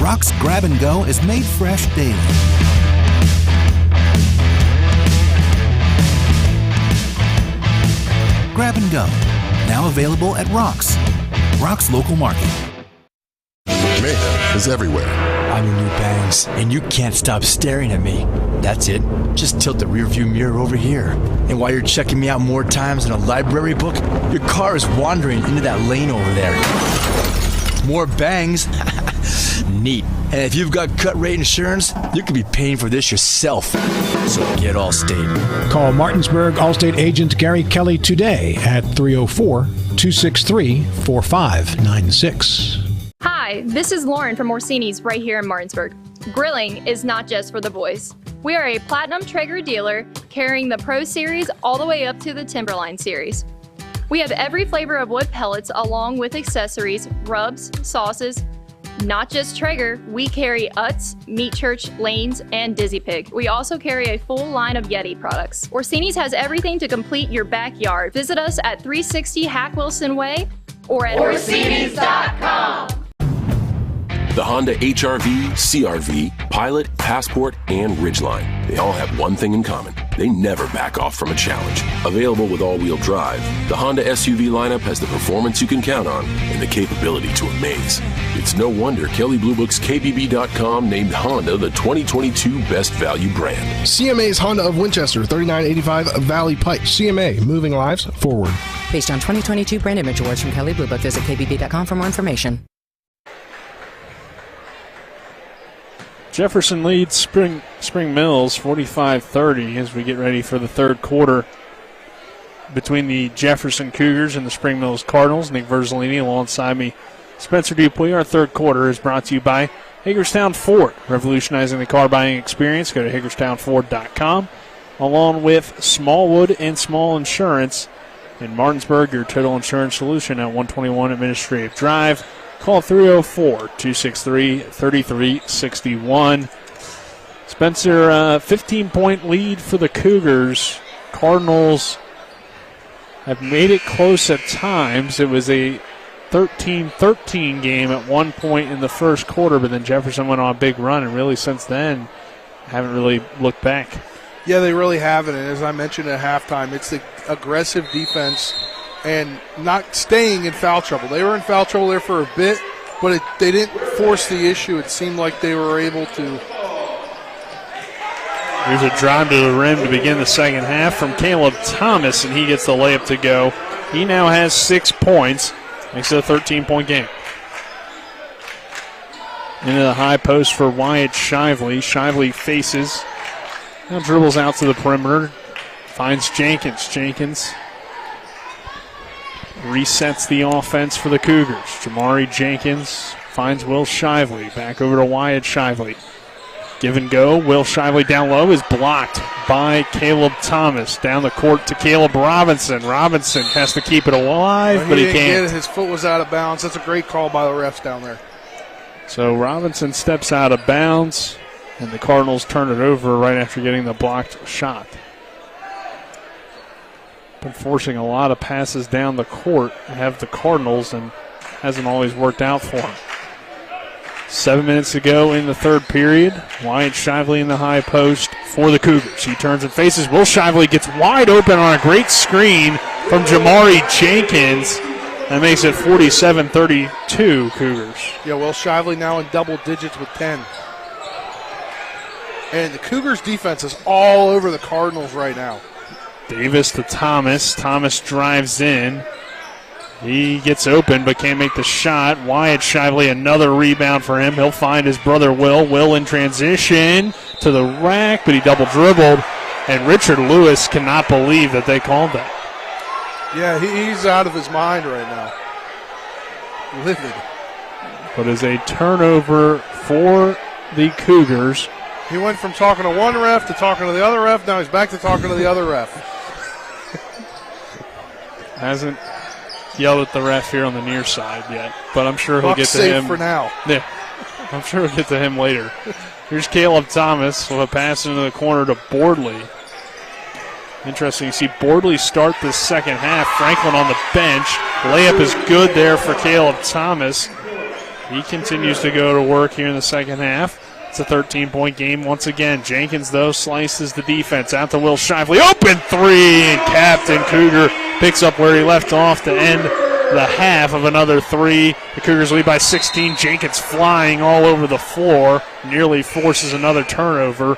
Rock's Grab and Go is made fresh daily. Grab and Go, now available at Rock's local market. Mayhem is everywhere. I'm your new bangs, and you can't stop staring at me. That's it. Just tilt the rearview mirror over here. And while you're checking me out more times than a library book, your car is wandering into that lane over there. More bangs? Neat. And if you've got cut rate insurance, you could be paying for this yourself. So get Allstate. Call Martinsburg Allstate agent Gary Kelly today at 304-263-4596. Hi, this is Lauren from Orsini's right here in Martinsburg. Grilling is not just for the boys. We are a Platinum Traeger dealer carrying the Pro Series all the way up to the Timberline Series. We have every flavor of wood pellets along with accessories, rubs, sauces. Not just Traeger, we carry Utz, Meat Church, Lanes, and Dizzy Pig. We also carry a full line of Yeti products. Orsini's has everything to complete your backyard. Visit us at 360 Hack Wilson Way or at Orsinis.com. The Honda HR-V, CR-V, Pilot, Passport, and Ridgeline. They all have one thing in common. They never back off from a challenge. Available with all-wheel drive, the Honda SUV lineup has the performance you can count on and the capability to amaze. It's no wonder Kelley Blue Book's KBB.com named Honda the 2022 Best Value Brand. CMA's Honda of Winchester, 3985 Valley Pike. CMA, moving lives forward. Based on 2022 brand image awards from Kelley Blue Book, visit KBB.com for more information. Jefferson leads Spring Mills 45-30 as we get ready for the third quarter between the Jefferson Cougars and the Spring Mills Cardinals. Nick Verzolini alongside me, Spencer Dupuis. Our third quarter is brought to you by Hagerstown Ford, revolutionizing the car buying experience. Go to HagerstownFord.com, along with Smallwood and Small Insurance in Martinsburg, your total insurance solution at 121 Administrative Drive. Call 304-263-3361. Spencer, 15-point lead for the Cougars. Cardinals have made it close at times. It was a 13-13 game at one point in the first quarter, but then Jefferson went on a big run, and really since then haven't really looked back. Yeah, they really haven't, and as I mentioned at halftime, it's the aggressive defense and not staying in foul trouble. They were in foul trouble there for a bit, but they didn't force the issue. It seemed like they were able to. Here's a drive to the rim to begin the second half from Caleb Thomas, and he gets the layup to go. He now has 6 points. Makes it a 13-point game. Into the high post for Wyatt Shively. Shively faces. Now dribbles out to the perimeter. Finds Jenkins. Jenkins resets the offense for the Cougars. Jamari Jenkins finds Will Shively. Back over to Wyatt Shively. Give and go. Will Shively down low is blocked by Caleb Thomas. Down the court to Caleb Robinson. Robinson has to keep it alive, but he didn't can't. get it. His foot was out of bounds. That's a great call by the refs down there. So Robinson steps out of bounds, and the Cardinals turn it over right after getting the blocked shot. been forcing a lot of passes down the court, have the Cardinals, and hasn't always worked out for him. 7 minutes to go in the third period. Wyatt Shively in the high post for the Cougars. He turns and faces Will Shively, gets wide open on a great screen from Jamari Jenkins. That makes it 47-32 Cougars. Yeah, Will Shively now in double digits with 10. And the Cougars defense is all over the Cardinals right now. Davis to Thomas. Thomas drives in. He gets open but can't make the shot. Wyatt Shively, another rebound for him. He'll find his brother Will. Will in transition to the rack, but he double dribbled. And Richard Lewis cannot believe that they called that. Yeah, he's out of his mind right now. Livid. But it's a turnover for the Cougars. He went from talking to one ref to talking to the other ref. Now he's back to talking to the other ref. Hasn't yelled at the ref here on the near side yet, but I'm sure he'll get to him. For now. Yeah, I'm sure he'll get to him later. Here's Caleb Thomas with a pass into the corner to Boardley. Interesting to see Boardley start this second half. Franklin on the bench. Layup is good there for Caleb Thomas. He continues to go to work here in the second half. It's a 13-point game once again. Jenkins, though, slices the defense out to Will Shively. Open three, and Captain Cougar picks up where he left off to end the half of another three. The Cougars lead by 16. Jenkins flying all over the floor, nearly forces another turnover,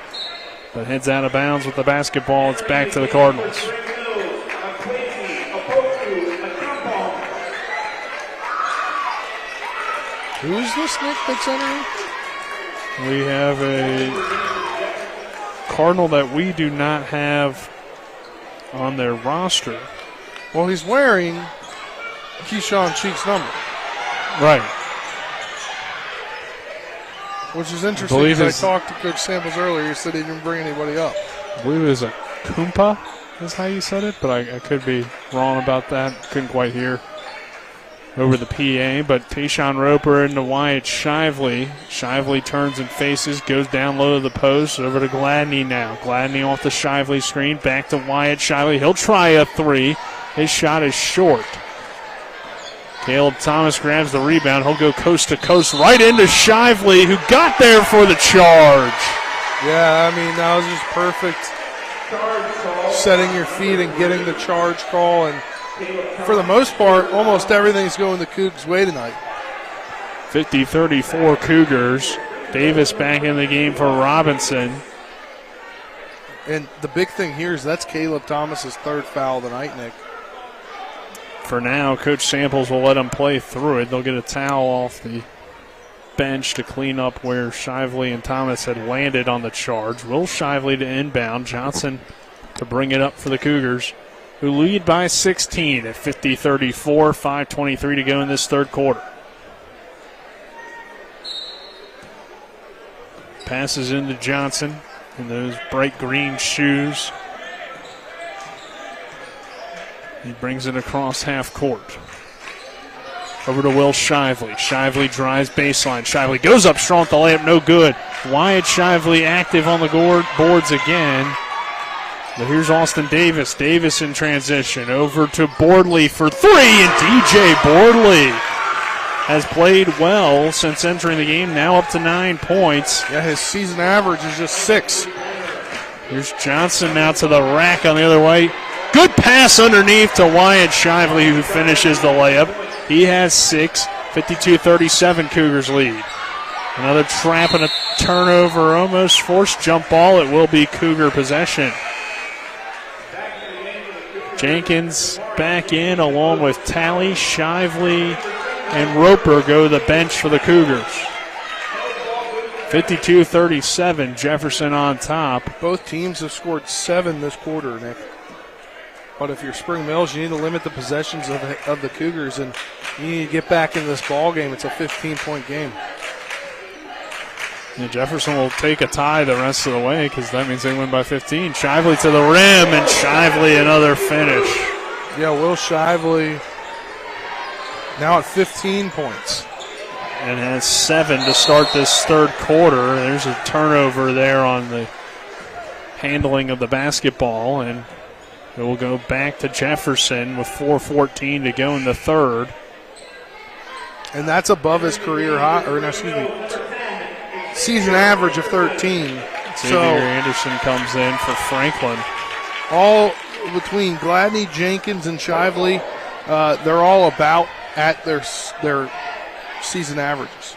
but heads out of bounds with the basketball. It's back to the Cardinals. Who is this, Nick, that's entering? We have a Cardinal that we do not have on their roster. Well, he's wearing Keyshawn Cheek's number. Right. Which is interesting because I talked to Coach Samples earlier. He said he didn't bring anybody up. I believe it was a Kumpa is how you said it, but I could be wrong about that. Couldn't quite hear over the PA, but Tayshawn Roper into Wyatt Shively. Shively turns and faces, goes down low to the post, over to Gladney now. Gladney off the Shively screen, back to Wyatt Shively. He'll try a three. His shot is short. Caleb Thomas grabs the rebound. He'll go coast to coast right into Shively, who got there for the charge. Yeah, I mean, that was just perfect. Setting your feet and getting the charge call, and for the most part, almost everything's going the Cougs' way tonight. 50-34 Cougars. Davis back in the game for Robinson. And the big thing here is that's Caleb Thomas's third foul of the night, Nick. For now, Coach Samples will let him play through it. They'll get a towel off the bench to clean up where Shively and Thomas had landed on the charge. Will Shively to inbound. Johnson to bring it up for the Cougars, who lead by 16 at 50-34, 5:23 to go in this third quarter. Passes into Johnson in those bright green shoes. He brings it across half court. Over to Will Shively. Shively drives baseline. Shively goes up strong at the layup, no good. Wyatt Shively active on the boards again. But here's Austin Davis. Davis in transition. Over to Boardley for three, and DJ Boardley has played well since entering the game, now up to 9 points. Yeah, his season average is just 6. Here's Johnson now to the rack on the other way. Good pass underneath to Wyatt Shively, who finishes the layup. He has 6, 52-37 Cougars lead. Another trap and a turnover, almost forced jump ball. It will be Cougar possession. Jenkins back in along with Talley, Shively, and Roper go to the bench for the Cougars. 52-37, Jefferson on top. Both teams have scored 7 this quarter, Nick. But if you're Spring Mills, you need to limit the possessions of the Cougars, and you need to get back in this ball game. It's a 15-point game. Yeah, Jefferson will take a tie the rest of the way because that means they win by 15. Shively to the rim, and Shively another finish. Yeah, Will Shively now at 15 points. And has 7 to start this third quarter. There's a turnover there on the handling of the basketball, and It will go back to Jefferson with 4:14 to go in the third. And that's above his career high, season average of 13. Xavier Anderson comes in for Franklin. All between Gladney, Jenkins, and Shively, they're all about at their season averages.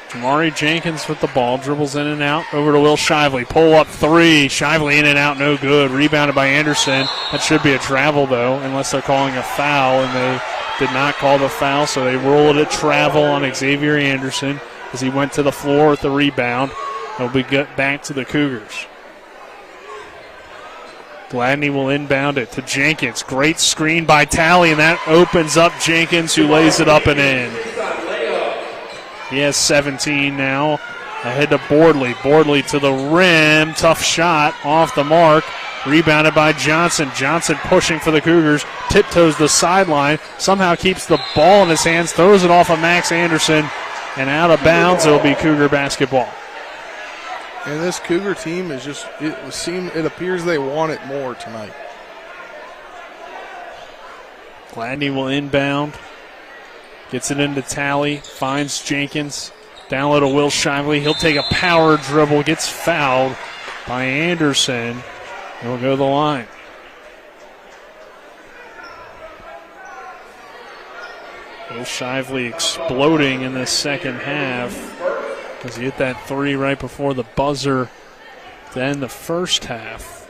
Jamari Jenkins with the ball, dribbles in and out, over to Will Shively. Pull up three. Shively in and out, no good. Rebounded by Anderson. That should be a travel, though, unless they're calling a foul, and they did not call the foul, so they ruled it travel on Xavier Anderson as he went to the floor with the rebound. It'll be back to the Cougars. Gladney will inbound it to Jenkins. Great screen by Talley, and that opens up Jenkins, who lays it up and in. He has 17 now. Ahead to Bordley. Bordley to the rim. Tough shot off the mark. Rebounded by Johnson. Johnson pushing for the Cougars. Tiptoes the sideline. Somehow keeps the ball in his hands. Throws it off of Max Anderson. And out of bounds. It'll be Cougar basketball. And this Cougar team is just, it appears they want it more tonight. Gladney will inbound. Gets it into Talley. Finds Jenkins. Down low to Will Shively. He'll take a power dribble. Gets fouled by Anderson. He'll go to the line. Will Shively exploding in the second half as he hit that three right before the buzzer to end the first half.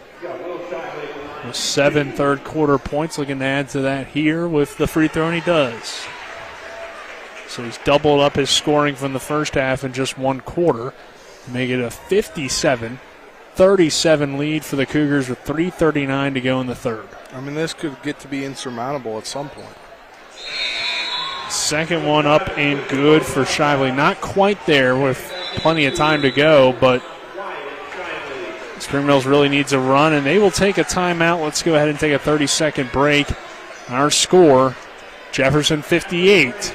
With 7 third-quarter points, looking to add to that here with the free throw, and he does. So he's doubled up his scoring from the first half in just 1 quarter, make it a 57-37 lead for the Cougars with 3:39 to go in the third. I mean, this could get to be insurmountable at some point. Second one up and good for Shively. Not quite there with plenty of time to go, but Spring Mills really needs a run, and they will take a timeout. Let's go ahead and take a 30-second break. Our score, Jefferson 58.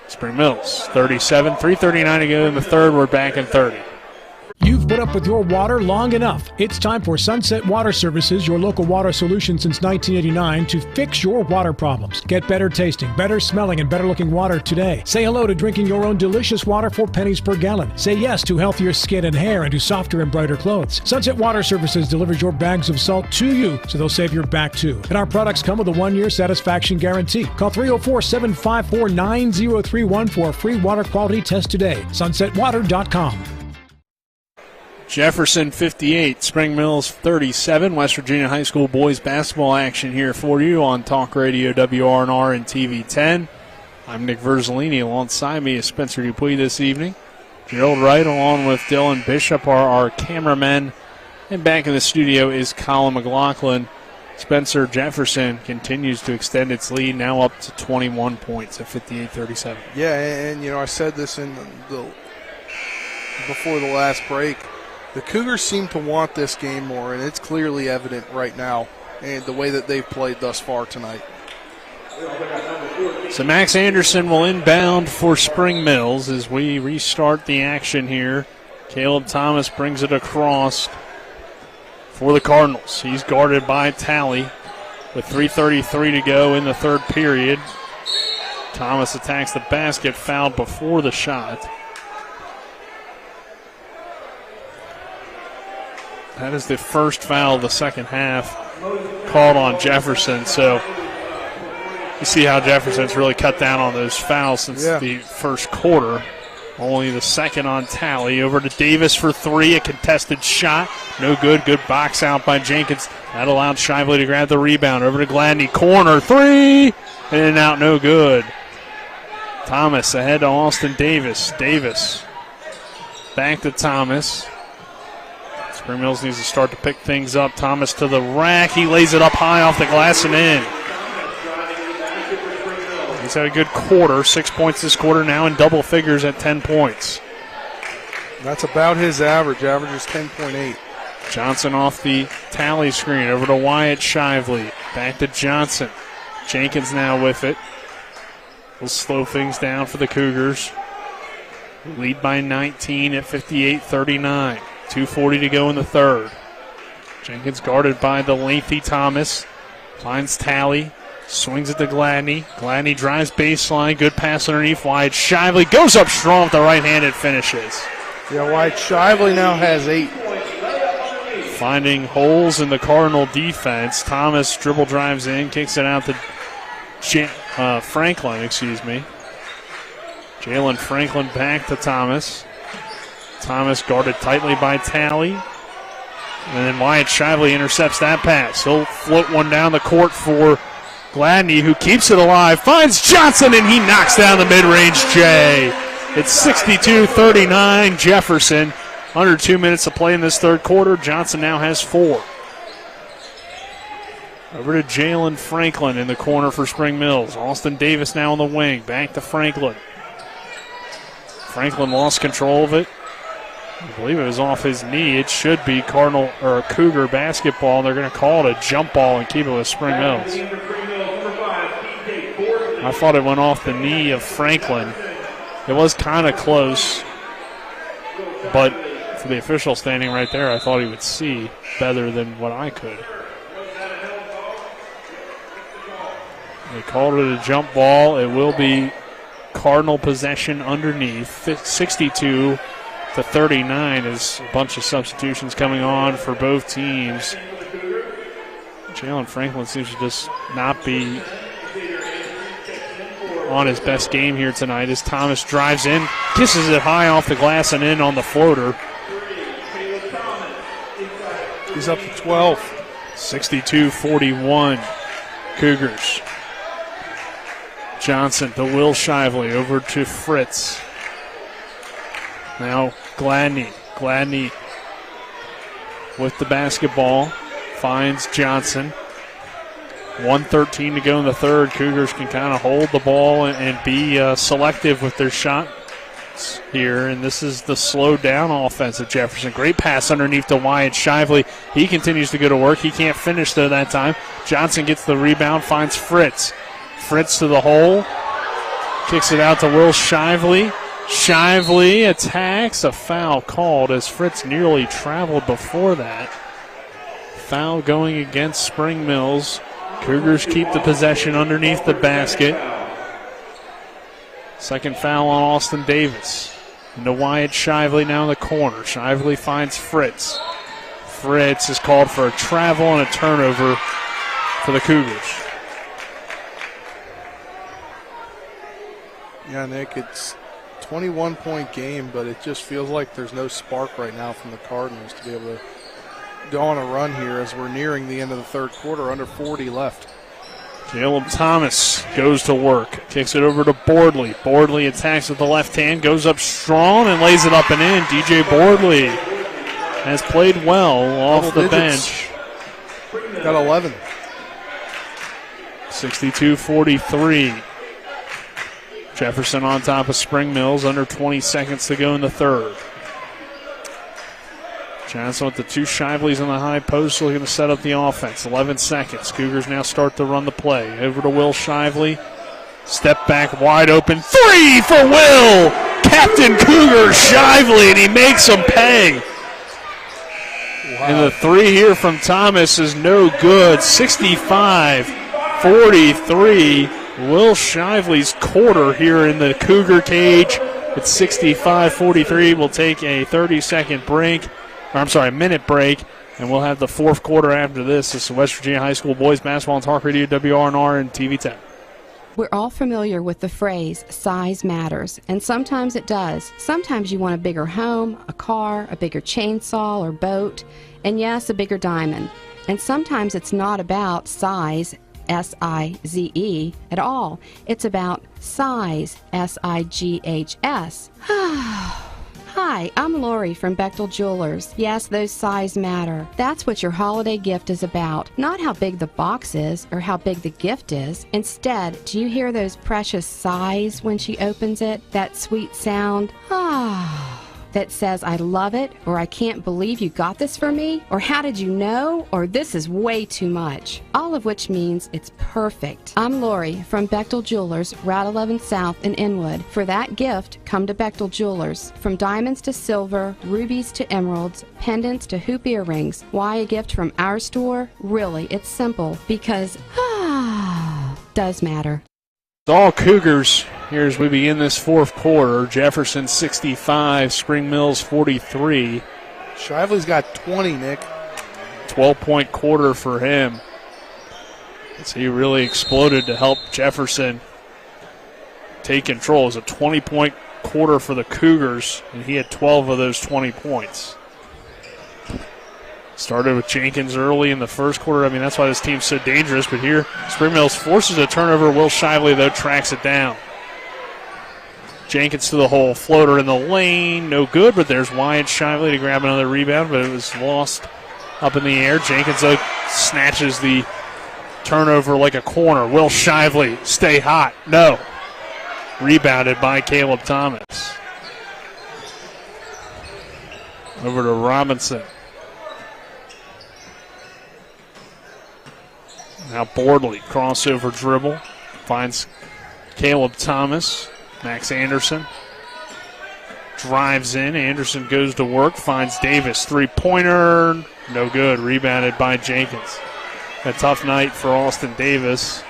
Spring Mills 37, 3:39 to go in the third. We're back in 30. You've put up with your water long enough. It's time for Sunset Water Services, your local water solution since 1989, to fix your water problems. Get better tasting, better smelling, and better looking water today. Say hello to drinking your own delicious water for pennies per gallon. Say yes to healthier skin and hair and to softer and brighter clothes. Sunset Water Services delivers your bags of salt to you, so they'll save your back too. And our products come with a 1-year satisfaction guarantee. Call 304-754-9031 for a free water quality test today. SunsetWater.com. Jefferson 58, Spring Mills 37. West Virginia High School boys basketball action here for you on Talk Radio WRNR and TV 10. I'm Nick Verzolini. Alongside me is Spencer Dupuis this evening. Gerald Wright along with Dylan Bishop are our cameramen. And back in the studio is Colin McLaughlin. Spencer, Jefferson continues to extend its lead, now up to 21 points at 58-37. Yeah, and I said this before the last break. The Cougars seem to want this game more, and it's clearly evident right now in the way that they've played thus far tonight. So Max Anderson will inbound for Spring Mills as we restart the action here. Caleb Thomas brings it across for the Cardinals. He's guarded by Talley with 3:33 to go in the third period. Thomas attacks the basket, fouled before the shot. That is the first foul of the second half called on Jefferson. So you see how Jefferson's really cut down on those fouls since the first quarter. Only the second on Talley. Over to Davis for three. A contested shot. No good. Good box out by Jenkins. That allowed Shively to grab the rebound. Over to Gladney. Corner. Three. In and out. No good. Thomas ahead to Austin Davis. Davis back to Thomas. Spring Mills needs to start to pick things up. Thomas to the rack. He lays it up high off the glass and in. He's had a good quarter. 6 points this quarter, now in double figures at 10 points. That's about his average. Average is 10.8. Johnson off the Talley screen. Over to Wyatt Shively. Back to Johnson. Jenkins now with it. Will slow things down for the Cougars. Lead by 19 at 58-39. 2:40 to go in the third. Jenkins guarded by the lengthy Thomas. Finds Talley. Swings it to Gladney. Gladney drives baseline. Good pass underneath. Wyatt Shively goes up strong with the right hand and finishes. Yeah, Wyatt Shively now has 8. Finding holes in the Cardinal defense. Thomas dribble drives in, kicks it out to Franklin, Jalen Franklin back to Thomas. Thomas guarded tightly by Talley. And then Wyatt Shively intercepts that pass. He'll float one down the court for Gladney, who keeps it alive. Finds Johnson, and he knocks down the mid-range J. It's 62-39 Jefferson. Under 2 minutes to play in this third quarter. Johnson now has 4. Over to Jalen Franklin in the corner for Spring Mills. Austin Davis now on the wing. Back to Franklin. Franklin lost control of it. I believe it was off his knee. It should be Cougar basketball. They're going to call it a jump ball and keep it with Spring Mills. I thought it went off the knee of Franklin. It was kind of close, but for the official standing right there, I thought he would see better than what I could. They called it a jump ball. It will be Cardinal possession underneath. 62-39 is a bunch of substitutions coming on for both teams. Jalen Franklin seems to just not be on his best game here tonight as Thomas drives in, kisses it high off the glass and in on the floater. He's up to 12. 62-41 Cougars. Johnson to Will Shively, over to Fritz. Now Gladney. Gladney with the basketball. Finds Johnson. 1:13 to go in the third. Cougars can kind of hold the ball and be selective with their shots here. And this is the slowed down offense of Jefferson. Great pass underneath to Wyatt Shively. He continues to go to work. He can't finish though that time. Johnson gets the rebound, finds Fritz. Fritz to the hole. Kicks it out to Will Shively. Shively attacks. A foul called as Fritz nearly traveled before that. Foul going against Spring Mills. Cougars keep the possession underneath the basket. Second foul on Austin Davis. Into Wyatt Shively now in the corner. Shively finds Fritz. Fritz is called for a travel and a turnover for the Cougars. Yeah, Nick, it's a 21-point game, but it just feels like there's no spark right now from the Cardinals to be able to go on a run here as we're nearing the end of the third quarter, under 40 left. Jalen Thomas goes to work, kicks it over to Bordley. Bordley attacks with the left hand, goes up strong and lays it up and in. DJ Bordley has played well off the bench. Got 11. 62-43. Jefferson on top of Spring Mills, under 20 seconds to go in the third. Johnson with the two Shiveleys on the high post, looking to set up the offense. 11 seconds. Cougars now start to run the play. Over to Will Shively. Step back, wide open. 3 for Will! Captain Cougar Shively, and he makes them pay. Wow. And the 3 here from Thomas is no good. 65-43. Will Shively's quarter here in the Cougar cage. It's 65-43. We'll take a 30-second break. Minute break, and we'll have the fourth quarter after this. This is West Virginia High School Boys Basketball on Talk Radio, WRNR, and TV 10. We're all familiar with the phrase, size matters, and sometimes it does. Sometimes you want a bigger home, a car, a bigger chainsaw or boat, and yes, a bigger diamond. And sometimes it's not about size, S-I-Z-E, at all. It's about size, S-I-G-H-S. Hi, I'm Lori from Bechtel Jewelers. Yes, those size matter. That's what your holiday gift is about. Not how big the box is or how big the gift is. Instead, do you hear those precious sighs when she opens it? That sweet sound? that says, I love it, or I can't believe you got this for me, or how did you know, or this is way too much. All of which means it's perfect. I'm Lori from Bechtel Jewelers, Route 11 South in Inwood. For that gift, come to Bechtel Jewelers. From diamonds to silver, rubies to emeralds, pendants to hoop earrings. Why a gift from our store? Really, it's simple, because does matter. It's all Cougars here as we begin this fourth quarter. Jefferson 65, Spring Mills 43. Shively's got 20, Nick. 12-point quarter for him, as he really exploded to help Jefferson take control. It was a 20-point quarter for the Cougars, and he had 12 of those 20 points. Started with Jenkins early in the first quarter. I mean, that's why this team's so dangerous. But here, Spring Mills forces a turnover. Will Shively, though, tracks it down. Jenkins to the hole. Floater in the lane. No good, but there's Wyatt Shively to grab another rebound, but it was lost up in the air. Jenkins, though, snatches the turnover like a corner. Will Shively stay hot? No. Rebounded by Caleb Thomas. Over to Robinson. Now Bordley, crossover dribble, finds Caleb Thomas. Max Anderson drives in. Anderson goes to work, finds Davis. Three-pointer, no good. Rebounded by Jenkins. A tough night for Austin Davis,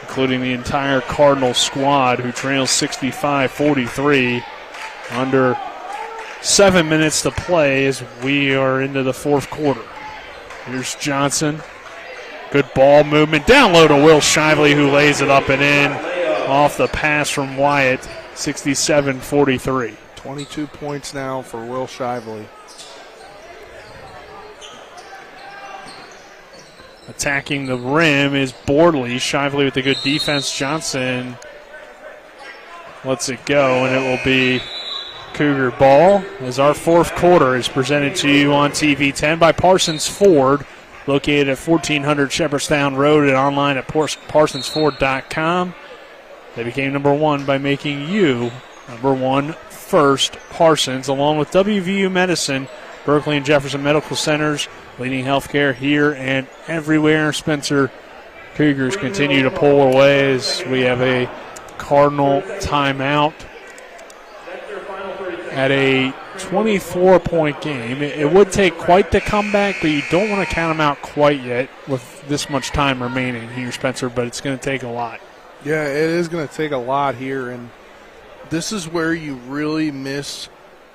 including the entire Cardinals squad, who trails 65-43. Under 7 minutes to play as we are into the fourth quarter. Here's Johnson. Good ball movement. Down low to Will Shively, who lays it up and in off the pass from Wyatt. 67-43. 22 points now for Will Shively. Attacking the rim is Bordley. Shively with the good defense. Johnson lets it go, and it will be Cougar ball as our fourth quarter is presented to you on TV 10 by Parsons Ford, located at 1400 Shepherdstown Road and online at parsonsford.com. They became number one by making you number one first. Parsons, along with WVU Medicine, Berkeley and Jefferson Medical Centers, leading healthcare here and everywhere. Spencer Cougars continue to pull away as we have a Cardinal timeout at a 24-point game. It would take quite the comeback, but you don't want to count them out quite yet with this much time remaining here, Spencer, but it's going to take a lot. Yeah, it is going to take a lot here, and this is where you really miss.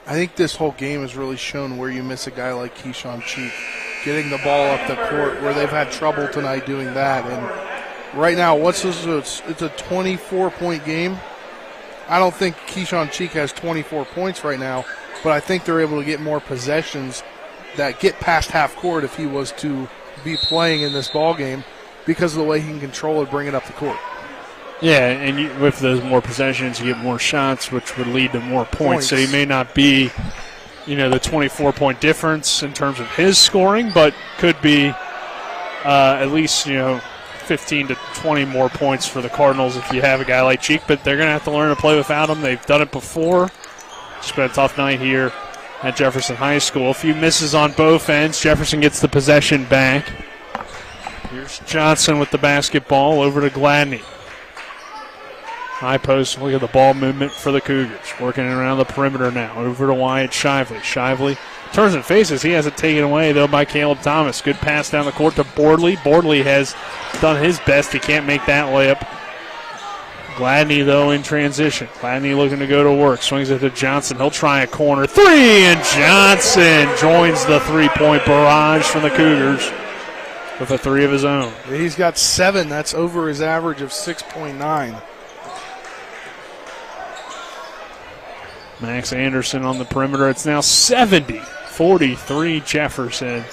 I think this whole game has really shown where you miss a guy like Keyshawn Cheek, getting the ball up the court, where they've had trouble tonight doing that. And right now, what's this? It's a 24-point game. I don't think Keyshawn Cheek has 24 points right now, but I think they're able to get more possessions that get past half court if he was to be playing in this ball game because of the way he can control it, bring it up the court. Yeah, and with those more possessions, you get more shots, which would lead to more points. So he may not be, the 24-point difference in terms of his scoring, but could be at least, 15 to 20 more points for the Cardinals if you have a guy like Cheek. But they're going to have to learn to play without him. They've done it before. It's been a tough night here at Jefferson High School. A few misses on both ends. Jefferson gets the possession back. Here's Johnson with the basketball over to Gladney. High post, look at the ball movement for the Cougars. Working around the perimeter now. Over to Wyatt Shively. Shively turns and faces. He has it taken away, though, by Caleb Thomas. Good pass down the court to Bordley. Bordley has done his best. He can't make that layup. Gladney, though, in transition. Gladney looking to go to work. Swings it to Johnson. He'll try a corner. Three, and Johnson joins the three-point barrage from the Cougars with a three of his own. He's got 7. That's over his average of 6.9. Max Anderson on the perimeter. It's now 70-43 Jefferson.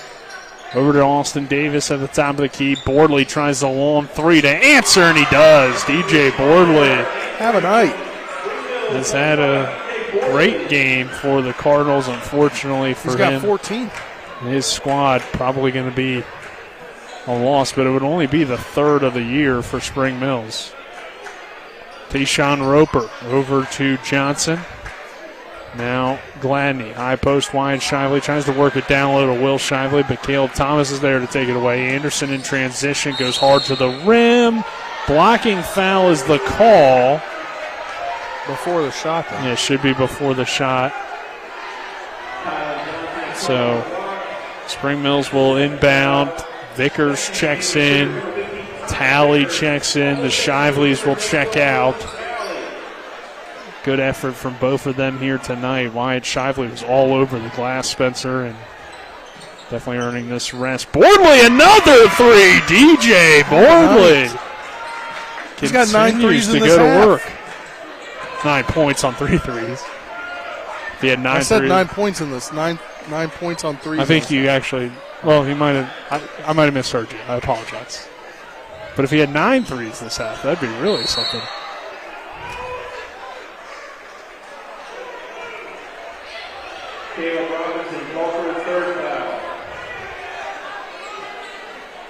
Over to Austin Davis at the top of the key. Bordley tries the long three to answer, and he does. DJ Bordley. Have a night. Has had a great game for the Cardinals, unfortunately for him. He's got 14. His squad probably going to be a loss, but it would only be the third of the year for Spring Mills. Tayshawn Roper over to Johnson. Now Gladney, high post wide. Shively tries to work it down low to Will Shively, but Caleb Thomas is there to take it away. Anderson in transition goes hard to the rim. Blocking foul is the call. Before the shot, then. Yeah, it should be before the shot. So Spring Mills will inbound. Vickers checks in. Talley checks in. The Shiveleys will check out. Good effort from both of them here tonight. Wyatt Shively was all over the glass, Spencer, and definitely earning this rest. Boardley, another three. DJ Boardley. He's got 9 threes in to this go half. to work. 9 points on 3 threes. If he had 9 I said threes. 9 points in this. 9 points on 3. I think you actually, well, he might have, I might have misheard you. I apologize. But if he had 9 threes this half, that'd be really something. Caleb Robinson called for his third foul.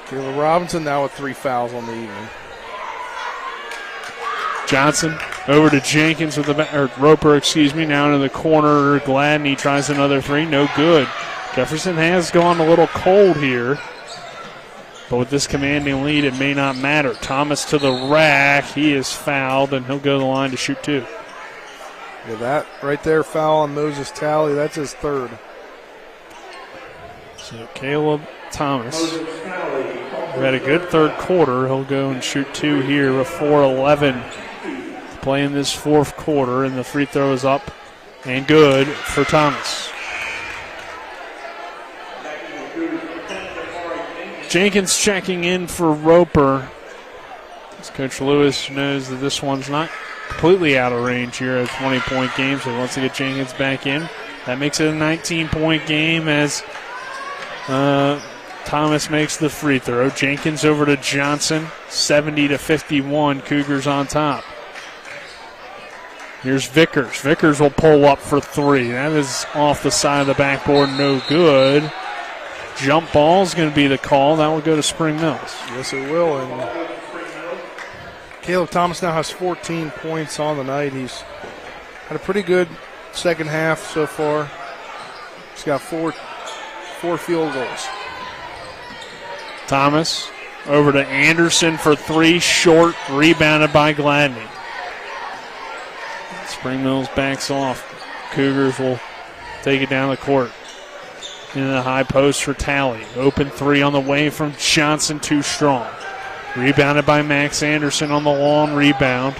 Caleb Robinson now with 3 fouls on the evening. Johnson over to Jenkins with the Roper, now into the corner. Gladney tries another 3, no good. Jefferson has gone a little cold here, but with this commanding lead, it may not matter. Thomas to the rack, he is fouled, and he'll go to the line to shoot 2. Yeah, that right there, foul on Moses Talley. That's his third. So Caleb Thomas, who had a good third quarter, he'll go and shoot 2 here with 4:11 to play in this fourth quarter, and the free throw is up and good for Thomas. Jenkins checking in for Roper. As Coach Lewis knows that this one's not completely out of range here, a 20-point game, so he wants to get Jenkins back in. That makes it a 19-point game as Thomas makes the free throw. Jenkins over to Johnson, 70-51, Cougars on top. Here's Vickers. Vickers will pull up for 3. That is off the side of the backboard, no good. Jump ball is going to be the call. That will go to Spring Mills. Yes, it will. And Caleb Thomas now has 14 points on the night. He's had a pretty good second half so far. He's got four field goals. Thomas over to Anderson for 3, short, rebounded by Gladney. Spring Mills backs off. Cougars will take it down the court. In the high post for Talley. Open 3 on the way from Johnson, too strong. Rebounded by Max Anderson on the long rebound.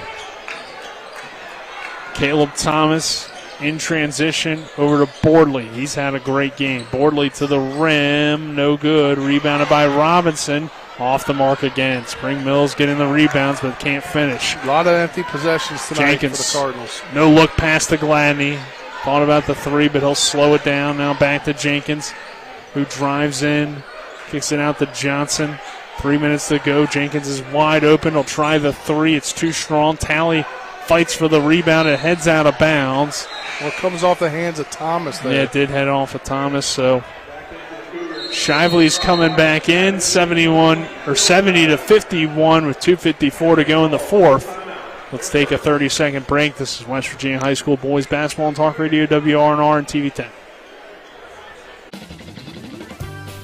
Caleb Thomas in transition over to Boardley. He's had a great game. Boardley to the rim, no good. Rebounded by Robinson. Off the mark again. Spring Mills getting the rebounds but can't finish. A lot of empty possessions tonight Jenkins, for the Cardinals. No look past the Gladney. Thought about the 3, but he'll slow it down. Now back to Jenkins, who drives in, kicks it out to Johnson. 3 minutes to go. Jenkins is wide open. He'll try the 3. It's too strong. Talley fights for the rebound. It heads out of bounds. Well, it comes off the hands of Thomas there. Yeah, it did head off of Thomas. So Shively's coming back in, 70-51 with 2:54 to go in the fourth. Let's take a 30-second break. This is West Virginia High School Boys Basketball on Talk Radio, WRNR and TV 10.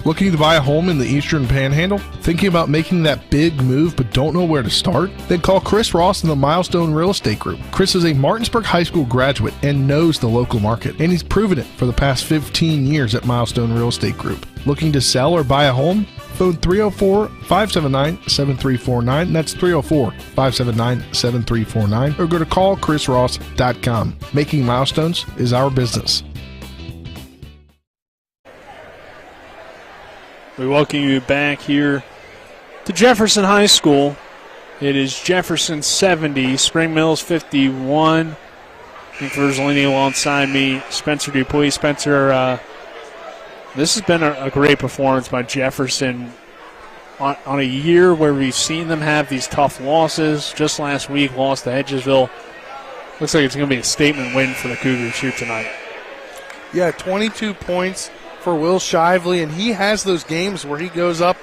Looking to buy a home in the Eastern Panhandle? Thinking about making that big move but don't know where to start? Then call Chris Ross and the Milestone Real Estate Group. Chris is a Martinsburg High School graduate and knows the local market, and he's proven it for the past 15 years at Milestone Real Estate Group. Looking to sell or buy a home? Phone 304-579-7349. That's 304-579-7349. Or go to callchrisross.com. Making milestones is our business. We welcome you back here to Jefferson High School. It is Jefferson 70, Spring Mills 51. Nick Verzolini alongside me, Spencer Dupuis. Spencer, this has been a great performance by Jefferson on a year where we've seen them have these tough losses. Just last week, lost to Hedgesville. Looks like it's going to be a statement win for the Cougars here tonight. Yeah, 22 points for Will Shively, and he has those games where he goes up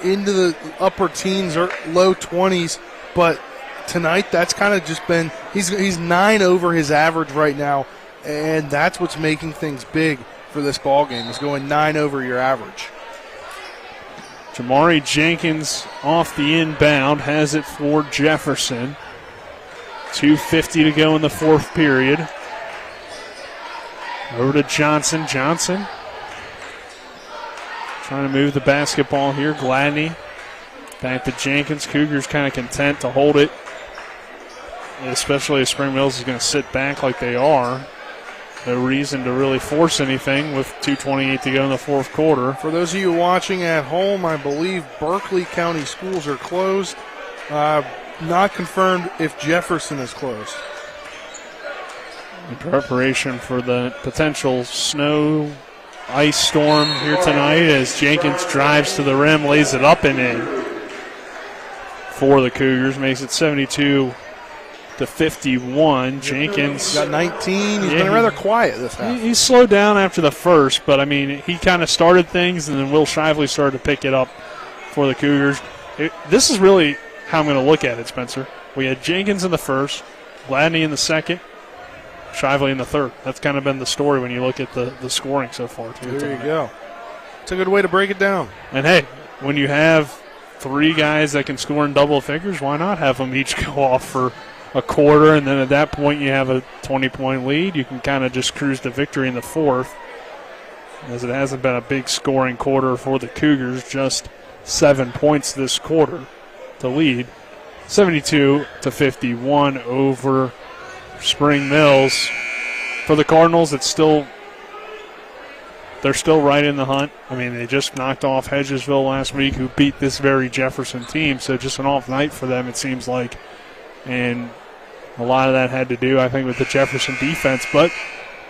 into the upper teens or low 20s, but tonight that's kind of just been he's 9 over his average right now And that's what's making things big for this ball game, is going 9 over your average. Jamari Jenkins off the inbound, has it for Jefferson. 2:50 to go in the fourth period. Over to Johnson. Johnson trying to move the basketball here. Gladney back to Jenkins. Cougars kind of content to hold it, especially if Spring Mills is going to sit back like they are. No reason to really force anything with 2:28 to go in the fourth quarter. For those of you watching at home, I believe Berkeley County schools are closed. Not confirmed if Jefferson is closed. In preparation for the potential snow ice storm here tonight, as Jenkins drives to the rim, lays it up and in for the Cougars, makes it 72-51. Jenkins got 19. He's been rather quiet this half. He slowed down after the first, but I mean, he kind of started things, and then Will Shively started to pick it up for the Cougars. This is really how I'm going to look at it, Spencer. We had Jenkins in the first, Gladney in the second, Shively in the third. That's kind of been the story when you look at the scoring so far. There you go. It's a good way to break it down. And, hey, when you have three guys that can score in double figures, why not have them each go off for a quarter, and then at that point you have a 20-point lead. You can kind of just cruise to victory in the fourth, as it hasn't been a big scoring quarter for the Cougars, just 7 points this quarter to lead. 72-51 over Spring Mills. For the Cardinals, they're still right in the hunt. I mean, they just knocked off Hedgesville last week, who beat this very Jefferson team, so just an off night for them, it seems like. And a lot of that had to do, I think, with the Jefferson defense, but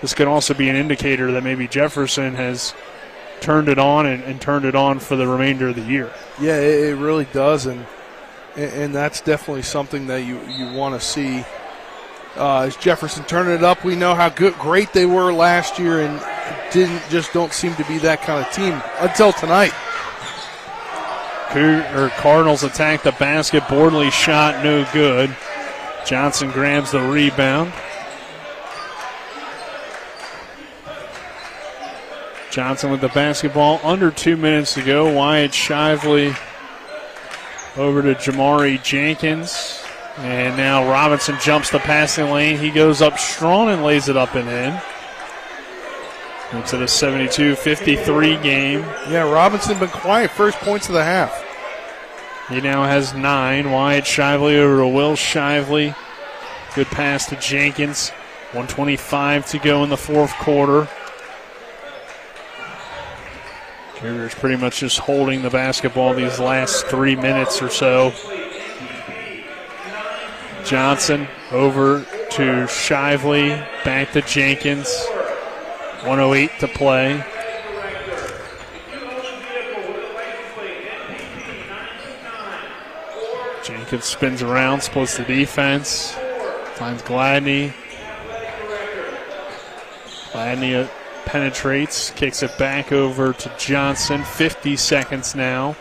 this could also be an indicator that maybe Jefferson has turned it on and turned it on for the remainder of the year. Yeah, it really does, and that's definitely something that you want to see. As Jefferson turning it up, we know how great they were last year, and don't seem to be that kind of team until tonight. Cardinals attack the basket. Bordley shot no good. Johnson grabs the rebound. Johnson with the basketball. Under 2 minutes to go. Wyatt Shively over to Jamari Jenkins. And now Robinson jumps the passing lane. He goes up strong and lays it up and in. It's at a 72-53 game. Yeah, Robinson been quiet. First points of the half. He now has 9. Wyatt Shively over to Will Shively. Good pass to Jenkins. 1:25 to go in the fourth quarter. Cougars pretty much just holding the basketball these last 3 minutes or so. Johnson over to Shively. Back to Jenkins. 1:08 to play. Jenkins spins around, splits the defense, finds Gladney. Gladney penetrates, kicks it back over to Johnson. 50 seconds now.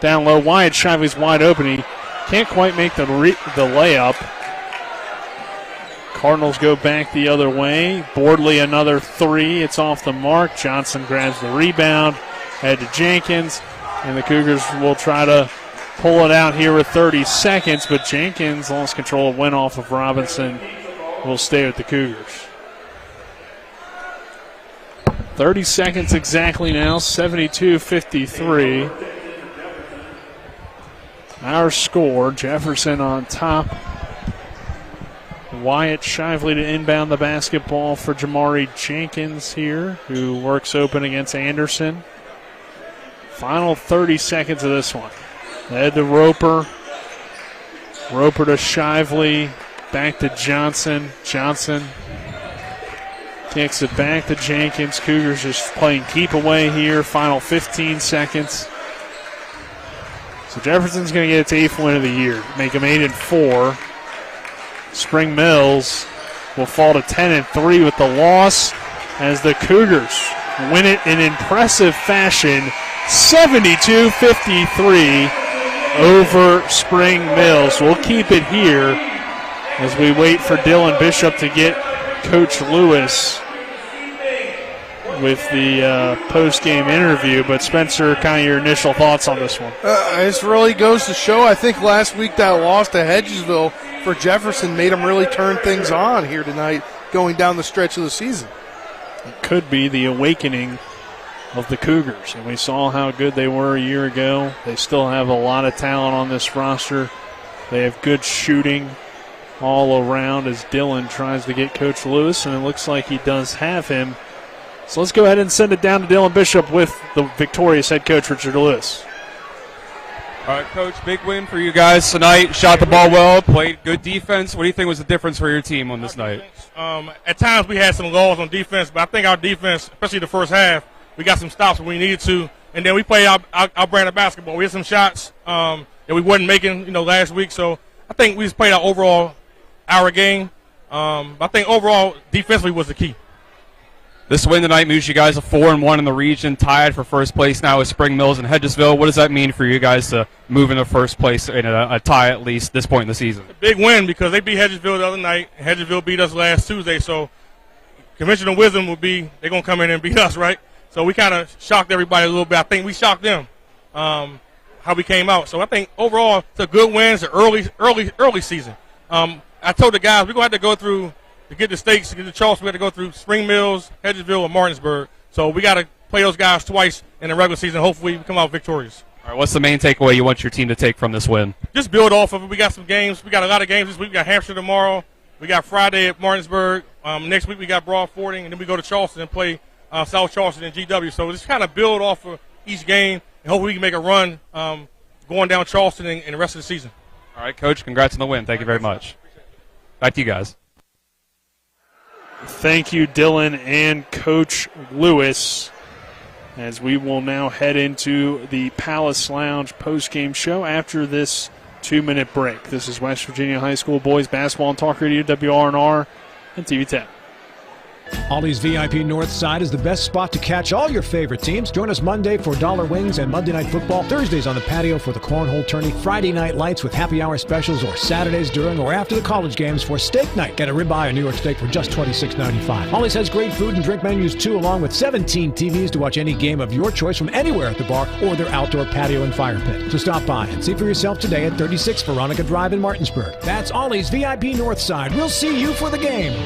Down low, Wyatt Shively's wide open. He can't quite make the layup. Cardinals go back the other way. Bordley another three. It's off the mark. Johnson grabs the rebound. Head to Jenkins. And the Cougars will try to pull it out here with 30 seconds, but Jenkins lost control, went off of Robinson, will stay with the Cougars. 30 seconds exactly now, 72-53. Our score, Jefferson on top. Wyatt Shively to inbound the basketball for Jamari Jenkins here, who works open against Anderson. Final 30 seconds of this one. Head to Roper. Roper to Shively. Back to Johnson. Johnson kicks it back to Jenkins. Cougars just playing keep away here. Final 15 seconds. So Jefferson's going to get its 8th win of the year. Make them 8-4. Spring Mills will fall to 10-3 with the loss, as the Cougars win it in impressive fashion. 72-53 over Spring Mills. We'll keep it here as we wait for Dylan Bishop to get Coach Lewis with the post-game interview. But Spencer, kind of your initial thoughts on this one? This really goes to show, I think last week that loss to Hedgesville for Jefferson made them really turn things on here tonight going down the stretch of the season. It could be the awakening of the Cougars. And we saw how good they were a year ago. They still have a lot of talent on this roster. They have good shooting all around as Dylan tries to get Coach Lewis, and it looks like he does have him. So let's go ahead and send it down to Dylan Bishop with the victorious head coach, Richard Lewis. All right, Coach, big win for you guys tonight. Shot the ball well, played good defense. What do you think was the difference for your team on this night? At times we had some lulls on defense, but I think our defense, especially the first half, we got some stops when we needed to, and then we played our brand of basketball. We had some shots that we wasn't making, last week. So I think we just played our game. I think overall defensively was the key. This win tonight moves you guys to 4-1 in the region, tied for first place now with Spring Mills and Hedgesville. What does that mean for you guys to move into first place in a tie at least this point in the season? A big win because they beat Hedgesville the other night, and Hedgesville beat us last Tuesday. So conventional wisdom would be they're going to come in and beat us, right? So we kind of shocked everybody a little bit. I think we shocked them how we came out. So I think overall it's a good win. It's an early season. I told the guys we're going to have to go through to get the stakes, to get the Charleston, we have to go through Spring Mills, Hedgesville, and Martinsburg. So we got to play those guys twice in the regular season. Hopefully we come out victorious. All right, what's the main takeaway you want your team to take from this win? Just build off of it. We got some games. We got a lot of games this week. We got Hampshire tomorrow. We got Friday at Martinsburg. Next week we got Broad Fording, and then we go to Charleston and play South Charleston and GW. So just kind of build off of each game, and hopefully we can make a run going down Charleston and the rest of the season. All right, Coach, congrats on the win. Thank you very much. Back to you guys. Thank you, Dylan and Coach Lewis, as we will now head into the Palace Lounge postgame show after this 2-minute break. This is West Virginia High School Boys Basketball on Talk Radio, WRNR, and TV 10. Ollie's VIP North Side is the best spot to catch all your favorite teams. Join us Monday for dollar wings and Monday Night Football, Thursdays on the patio for the cornhole tourney, Friday night lights with happy hour specials, or Saturdays during or after the college games for steak night. Get a ribeye or New York steak for just $26.95. Ollie's has great food and drink menus too, along with 17 TVs to watch any game of your choice from anywhere at the bar or their outdoor patio and fire pit. So stop by and see for yourself today at 36 Veronica Drive in Martinsburg. That's Ollie's VIP North Side. We'll see you for the game.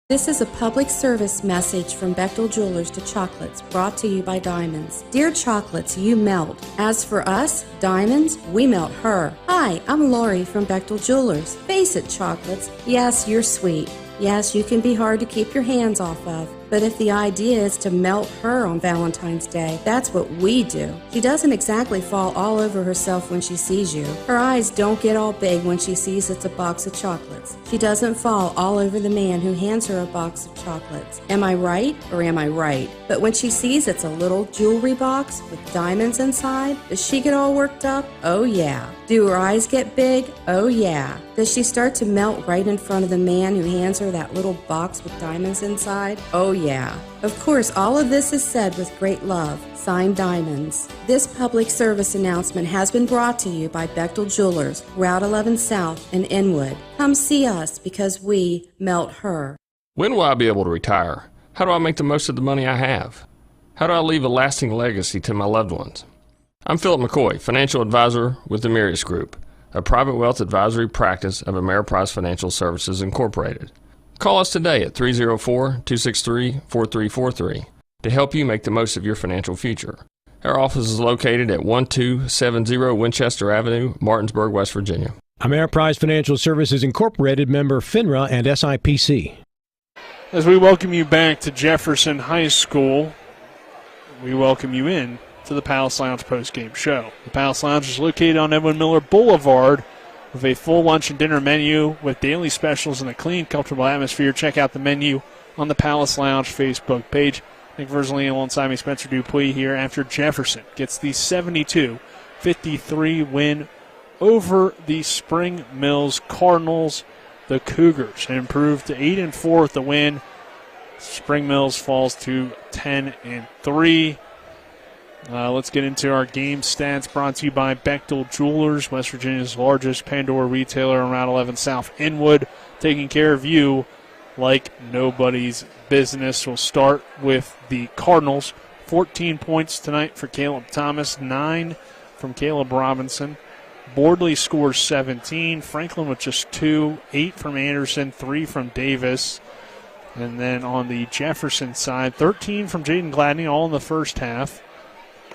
This is a public service message from Bechtel Jewelers to Chocolates, brought to you by Diamonds. Dear Chocolates, you melt. As for us, Diamonds, we melt her. Hi, I'm Lori from Bechtel Jewelers. Face it, Chocolates. Yes, you're sweet. Yes, you can be hard to keep your hands off of. But if the idea is to melt her on Valentine's Day, that's what we do. She doesn't exactly fall all over herself when she sees you. Her eyes don't get all big when she sees it's a box of chocolates. She doesn't fall all over the man who hands her a box of chocolates. Am I right or am I right? But when she sees it's a little jewelry box with diamonds inside, does she get all worked up? Oh yeah. Do her eyes get big? Oh yeah. Does she start to melt right in front of the man who hands her that little box with diamonds inside? Oh yeah. Of course, all of this is said with great love. Signed, Diamonds. This public service announcement has been brought to you by Bechtel Jewelers, Route 11 South in Inwood. Come see us because we melt her. When will I be able to retire? How do I make the most of the money I have? How do I leave a lasting legacy to my loved ones? I'm Philip McCoy, financial advisor with the Mirius Group, a private wealth advisory practice of Ameriprise Financial Services Incorporated. Call us today at 304-263-4343 to help you make the most of your financial future. Our office is located at 1270 Winchester Avenue, Martinsburg, West Virginia. Ameriprise Financial Services Incorporated, member FINRA and SIPC. As we welcome you back to Jefferson High School, we welcome you in to the Palace Lounge postgame show. The Palace Lounge is located on Edwin Miller Boulevard with a full lunch and dinner menu with daily specials and a clean, comfortable atmosphere. Check out the menu on the Palace Lounge Facebook page. Nick Verzolini alongside me, Spencer Dupuis here after Jefferson gets the 72-53 win over the Spring Mills Cardinals. The Cougars improved to 8-4 with the win. Spring Mills falls to 10-3. Let's get into our game stats brought to you by Bechtel Jewelers, West Virginia's largest Pandora retailer on Route 11 South Inwood, taking care of you like nobody's business. We'll start with the Cardinals. 14 points tonight for Caleb Thomas, 9 from Caleb Robinson. Bordley scores 17. Franklin with just 2, 8 from Anderson, 3 from Davis. And then on the Jefferson side, 13 from Jaden Gladney, all in the first half.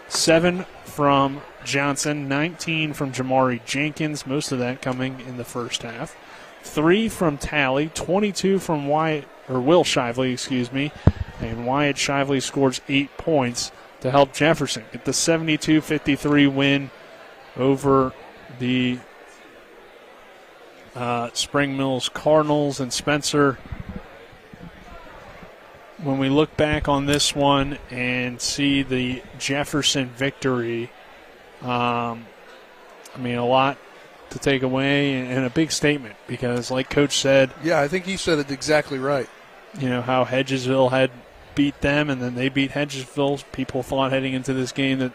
7 from Johnson, 19 from Jamari Jenkins, most of that coming in the first half. 3 from Talley, 22 from Will Shively, and Wyatt Shively scores 8 points to help Jefferson get the 72-53 win over the Spring Mills Cardinals. And Spencer, when we look back on this one and see the Jefferson victory, a lot to take away and a big statement because, like Coach said... Yeah, I think he said it exactly right. How Hedgesville had beat them and then they beat Hedgesville. People thought heading into this game that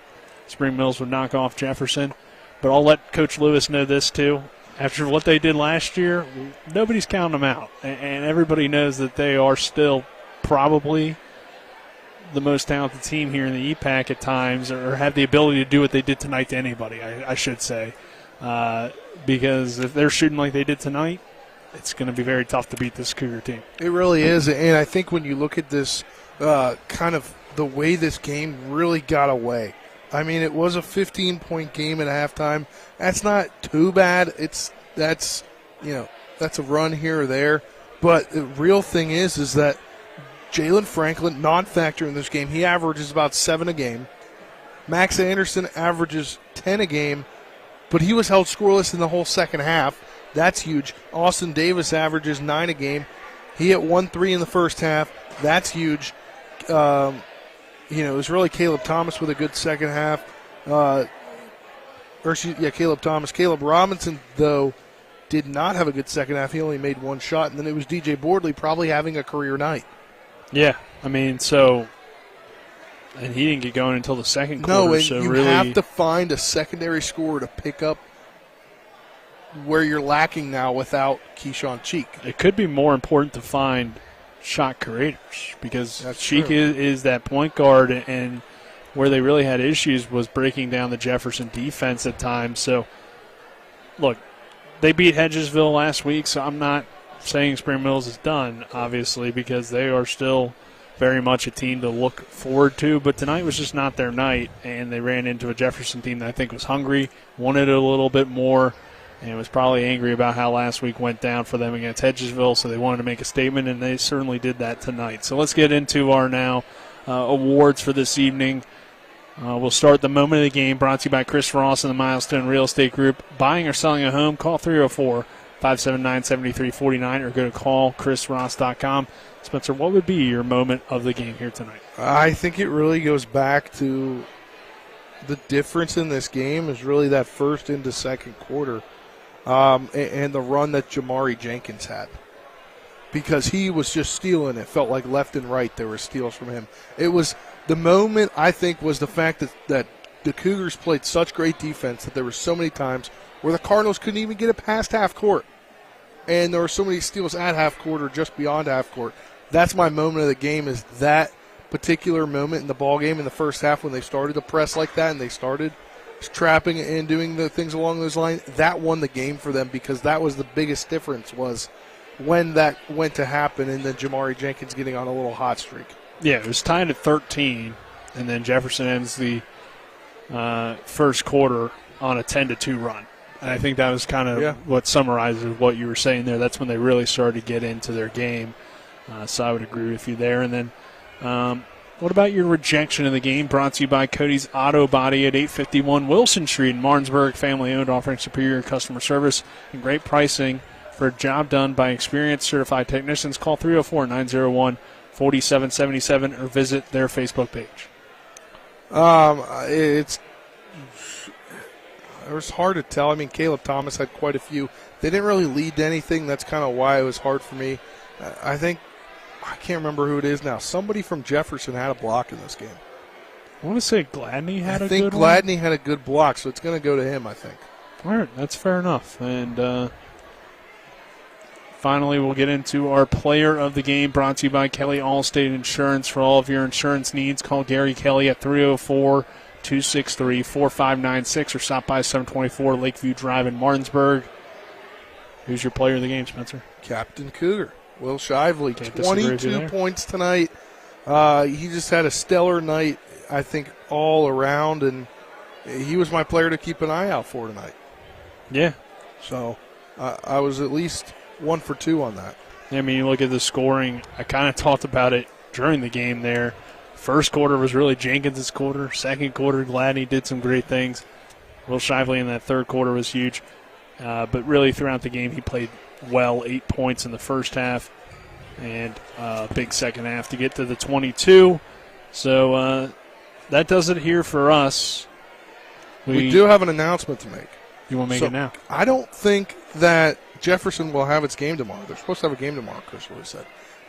Spring Mills would knock off Jefferson. But I'll let Coach Lewis know this, too. After what they did last year, nobody's counting them out. And everybody knows that they are still probably the most talented team here in the EPAC at times, or have the ability to do what they did tonight to anybody, I should say. Because if they're shooting like they did tonight, it's going to be very tough to beat this Cougar team. It really is, and I think when you look at this, kind of the way this game really got away. I mean, it was a 15-point game at halftime. That's not too bad. That's a run here or there. But the real thing is that Jalen Franklin, non-factor in this game, he averages about 7 a game. Max Anderson averages 10 a game, but he was held scoreless in the whole second half. That's huge. Austin Davis averages 9 a game. He hit 1-3 in the first half. That's huge. It was really Caleb Thomas with a good second half. Caleb Thomas. Caleb Robinson, though, did not have a good second half. He only made 1 shot. And then it was DJ Bordley probably having a career night. Yeah, and he didn't get going until the second quarter. No, and so you really have to find a secondary scorer to pick up where you're lacking now without Keyshawn Cheek. It could be more important to find shot creators because Cheek is that point guard, and where they really had issues was breaking down the Jefferson defense at times. So, look, they beat Hedgesville last week, so I'm not saying Spring Mills is done, obviously, because they are still very much a team to look forward to. But tonight was just not their night, and they ran into a Jefferson team that I think was hungry, wanted it a little bit more, and was probably angry about how last week went down for them against Hedgesville, so they wanted to make a statement, and they certainly did that tonight. So let's get into our now awards for this evening. We'll start the moment of the game, brought to you by Chris Ross and the Milestone Real Estate Group. Buying or selling a home, call 304-579-7349 or go to callchrisross.com. Spencer, what would be your moment of the game here tonight? I think it really goes back to the difference in this game is really that first into second quarter. And the run that Jamari Jenkins had, because he was just stealing. It felt like left and right there were steals from him. It was the moment, I think, was the fact that the Cougars played such great defense that there were so many times where the Cardinals couldn't even get it past half court, and there were so many steals at half court or just beyond half court. That's my moment of the game, is that particular moment in the ball game in the first half when they started to press like that and they started trapping and doing the things along those lines. That won the game for them, because that was the biggest difference, was when that went to happen, and then Jamari Jenkins getting on a little hot streak. Yeah, it was tied at 13, and then Jefferson ends the first quarter on a 10-2 run. And I think that was kind of what summarizes what you were saying there. That's when they really started to get into their game. So I would agree with you there. And then what about your rejection of the game? Brought to you by Cody's Auto Body at 851 Wilson Street in Martinsburg. Family-owned, offering superior customer service and great pricing for a job done by experienced certified technicians. Call 304-901-4777 or visit their Facebook page. It was hard to tell. I mean, Caleb Thomas had quite a few. They didn't really lead to anything. That's kind of why it was hard for me. I can't remember who it is now. Somebody from Jefferson had a block in this game. I want to say Gladney had a good one. I think Gladney had a good block, so it's going to go to him, I think. All right, that's fair enough. And finally, we'll get into our player of the game, brought to you by Kelly Allstate Insurance. For all of your insurance needs, call Gary Kelly at 304-263-4596 or stop by 724 Lakeview Drive in Martinsburg. Who's your player of the game, Spencer? Captain Cougar, Will Shively. Can't disagree with you 22 there. points tonight. He just had a stellar night, I think, all around, and he was my player to keep an eye out for tonight. Yeah. So I was at least 1 for 2 on that. I mean, you look at the scoring. I kind of talked about it during the game there. First quarter was really Jenkins' quarter. Second quarter, Gladney did some great things. Will Shively in that third quarter was huge. But really throughout the game, he played well, 8 points in the first half and big second half to get to the 22. So that does it here for us. We do have an announcement to make. You want to make it now? I don't think that Jefferson will have its game tomorrow. They're supposed to have a game tomorrow, Chris Lewis said,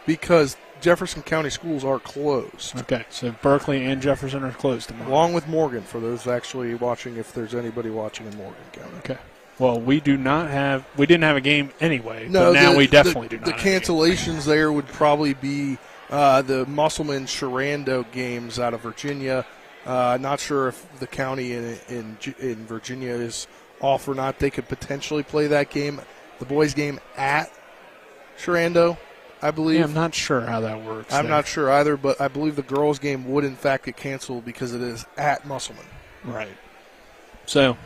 because Jefferson County schools are closed. Okay, so Berkeley and Jefferson are closed tomorrow. Along with Morgan, for those actually watching, if there's anybody watching in Morgan County. Okay. Well, we didn't have a game anyway, but now we definitely do not. The cancellations there would probably be the Musselman Sharando games out of Virginia. Not sure if the county in Virginia is off or not. They could potentially play that game, the boys' game at Sharando, I believe. Yeah, I'm not sure how that works. I'm not sure either, but I believe the girls' game would, in fact, get canceled because it is at Musselman. Right. So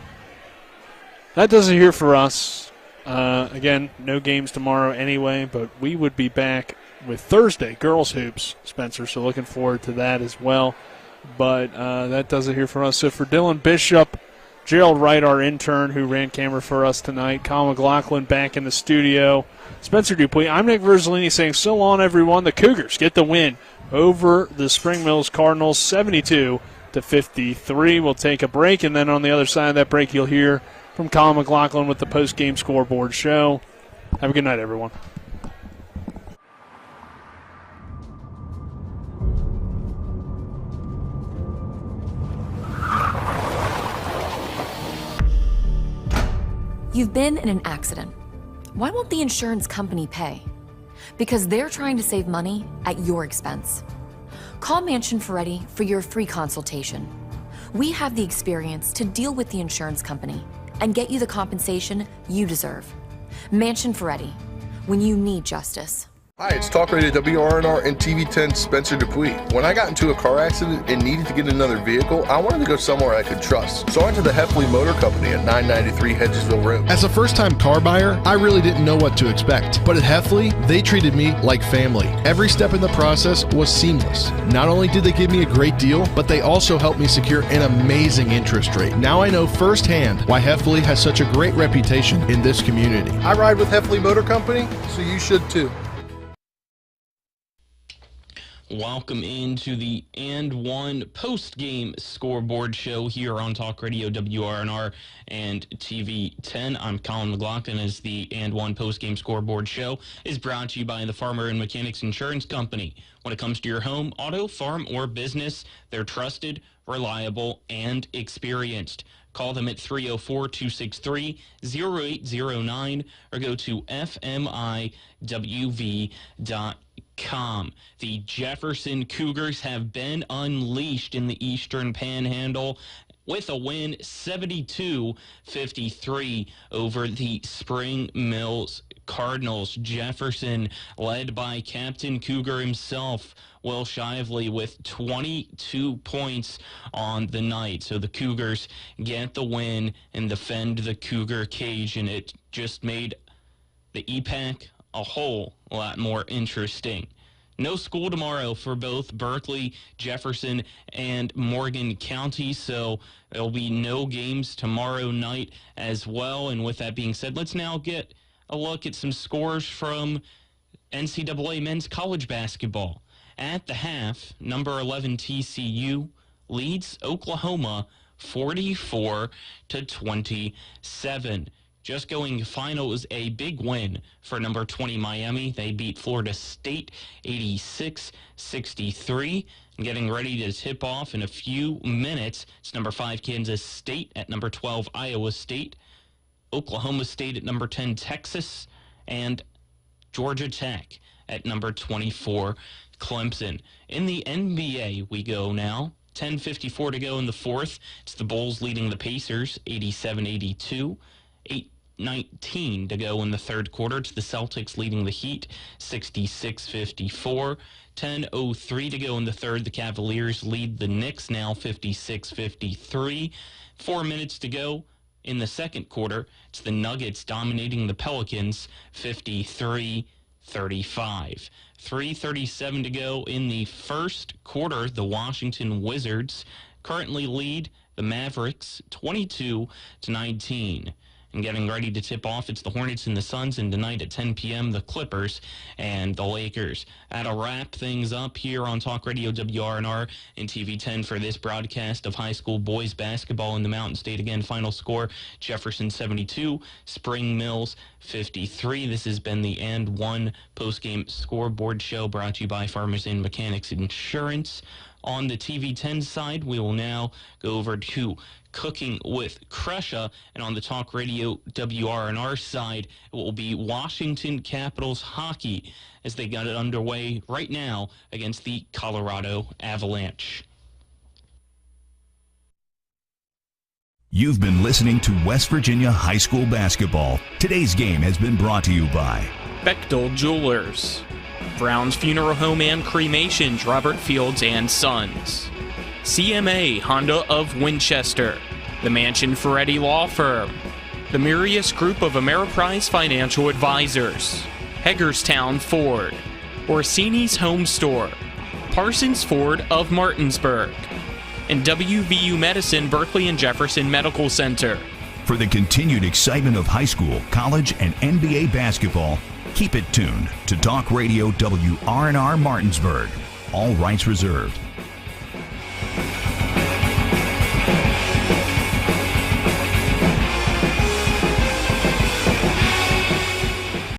that does it here for us. Again, no games tomorrow anyway, but we would be back with Thursday girls hoops, Spencer, so looking forward to that as well. But that does it here for us. So for Dylan Bishop, Gerald Wright, our intern who ran camera for us tonight, Colin McLaughlin back in the studio, Spencer Dupuis, I'm Nick Verzolini saying so long, everyone. The Cougars get the win over the Spring Mills Cardinals, 72-53. We'll take a break, and then on the other side of that break, you'll hear from Colin McLaughlin with the post-game scoreboard show. Have a good night, everyone. You've been in an accident. Why won't the insurance company pay? Because they're trying to save money at your expense. Call Mansion Ferretti for your free consultation. We have the experience to deal with the insurance company and get you the compensation you deserve. Mansion Ferretti, when you need justice. Hi, it's Talk Radio WRNR and TV10 Spencer Dupuis. When I got into a car accident and needed to get another vehicle, I wanted to go somewhere I could trust. So I went to the Heffley Motor Company at 993 Hedgesville Road. As a first-time car buyer, I really didn't know what to expect. But at Heffley, they treated me like family. Every step in the process was seamless. Not only did they give me a great deal, but they also helped me secure an amazing interest rate. Now I know firsthand why Heffley has such a great reputation in this community. I ride with Heffley Motor Company, so you should too. Welcome into the And One post-game scoreboard show here on Talk Radio WRNR and TV 10. I'm Colin McLaughlin as the And One post-game scoreboard show is brought to you by the Farmer and Mechanics Insurance Company. When it comes to your home, auto, farm, or business, they're trusted, reliable, and experienced. Call them at 304-263-0809 or go to fmiwv.com. The Jefferson Cougars have been unleashed in the Eastern Panhandle with a win 72-53 over the Spring Mills Cardinals. Jefferson led by Captain Cougar himself, Will Shively, with 22 points on the night. So the Cougars get the win and defend the Cougar cage, and it just made the EPAC a whole lot more interesting. No school tomorrow for both Berkeley, Jefferson, and Morgan County, so there'll be no games tomorrow night as well. And with that being said, let's now get a look at some scores from NCAA men's college basketball. At the half, number 11 TCU leads Oklahoma 44-27. Just going final was a big win for number 20 Miami. They beat Florida State 86-63. And getting ready to tip off in a few minutes, it's number 5 Kansas State at number 12 Iowa State, Oklahoma State at number 10 Texas, and Georgia Tech at number 24, Clemson. In the NBA, we go now. 10:54 to go in the fourth. It's the Bulls leading the Pacers, 87-82. 8:19 to go in the third quarter. It's the Celtics leading the Heat, 66-54. 10:03 to go in the third. The Cavaliers lead the Knicks now, 56-53. 4 minutes to go in the second quarter. It's the Nuggets dominating the Pelicans, 53-35. 3:37 to go in the first quarter. The Washington Wizards currently lead the Mavericks 22-19. And getting ready to tip off, it's the Hornets and the Suns, and tonight at 10 p.m., the Clippers and the Lakers. That'll wrap things up here on Talk Radio WRNR and TV 10 for this broadcast of high school boys basketball in the Mountain State. Again, final score, Jefferson 72, Spring Mills 53. This has been the And One postgame scoreboard show brought to you by Farmers and Mechanics Insurance. On the TV 10 side, we will now go over to Cooking with Crusha, and on the Talk Radio WRNR side, it will be Washington Capitals hockey as they got it underway right now against the Colorado Avalanche. You've been listening to West Virginia High School Basketball. Today's game has been brought to you by Bechtel Jewelers, Brown's Funeral Home and Cremations, Robert Fields and Sons, CMA Honda of Winchester, the Mansion Ferretti Law Firm, the Mirius Group of Ameriprise Financial Advisors, Hagerstown Ford, Orsini's Home Store, Parsons Ford of Martinsburg, and WVU Medicine Berkeley and Jefferson Medical Center. For the continued excitement of high school, college, and NBA basketball, keep it tuned to Talk Radio WRNR Martinsburg. All rights reserved.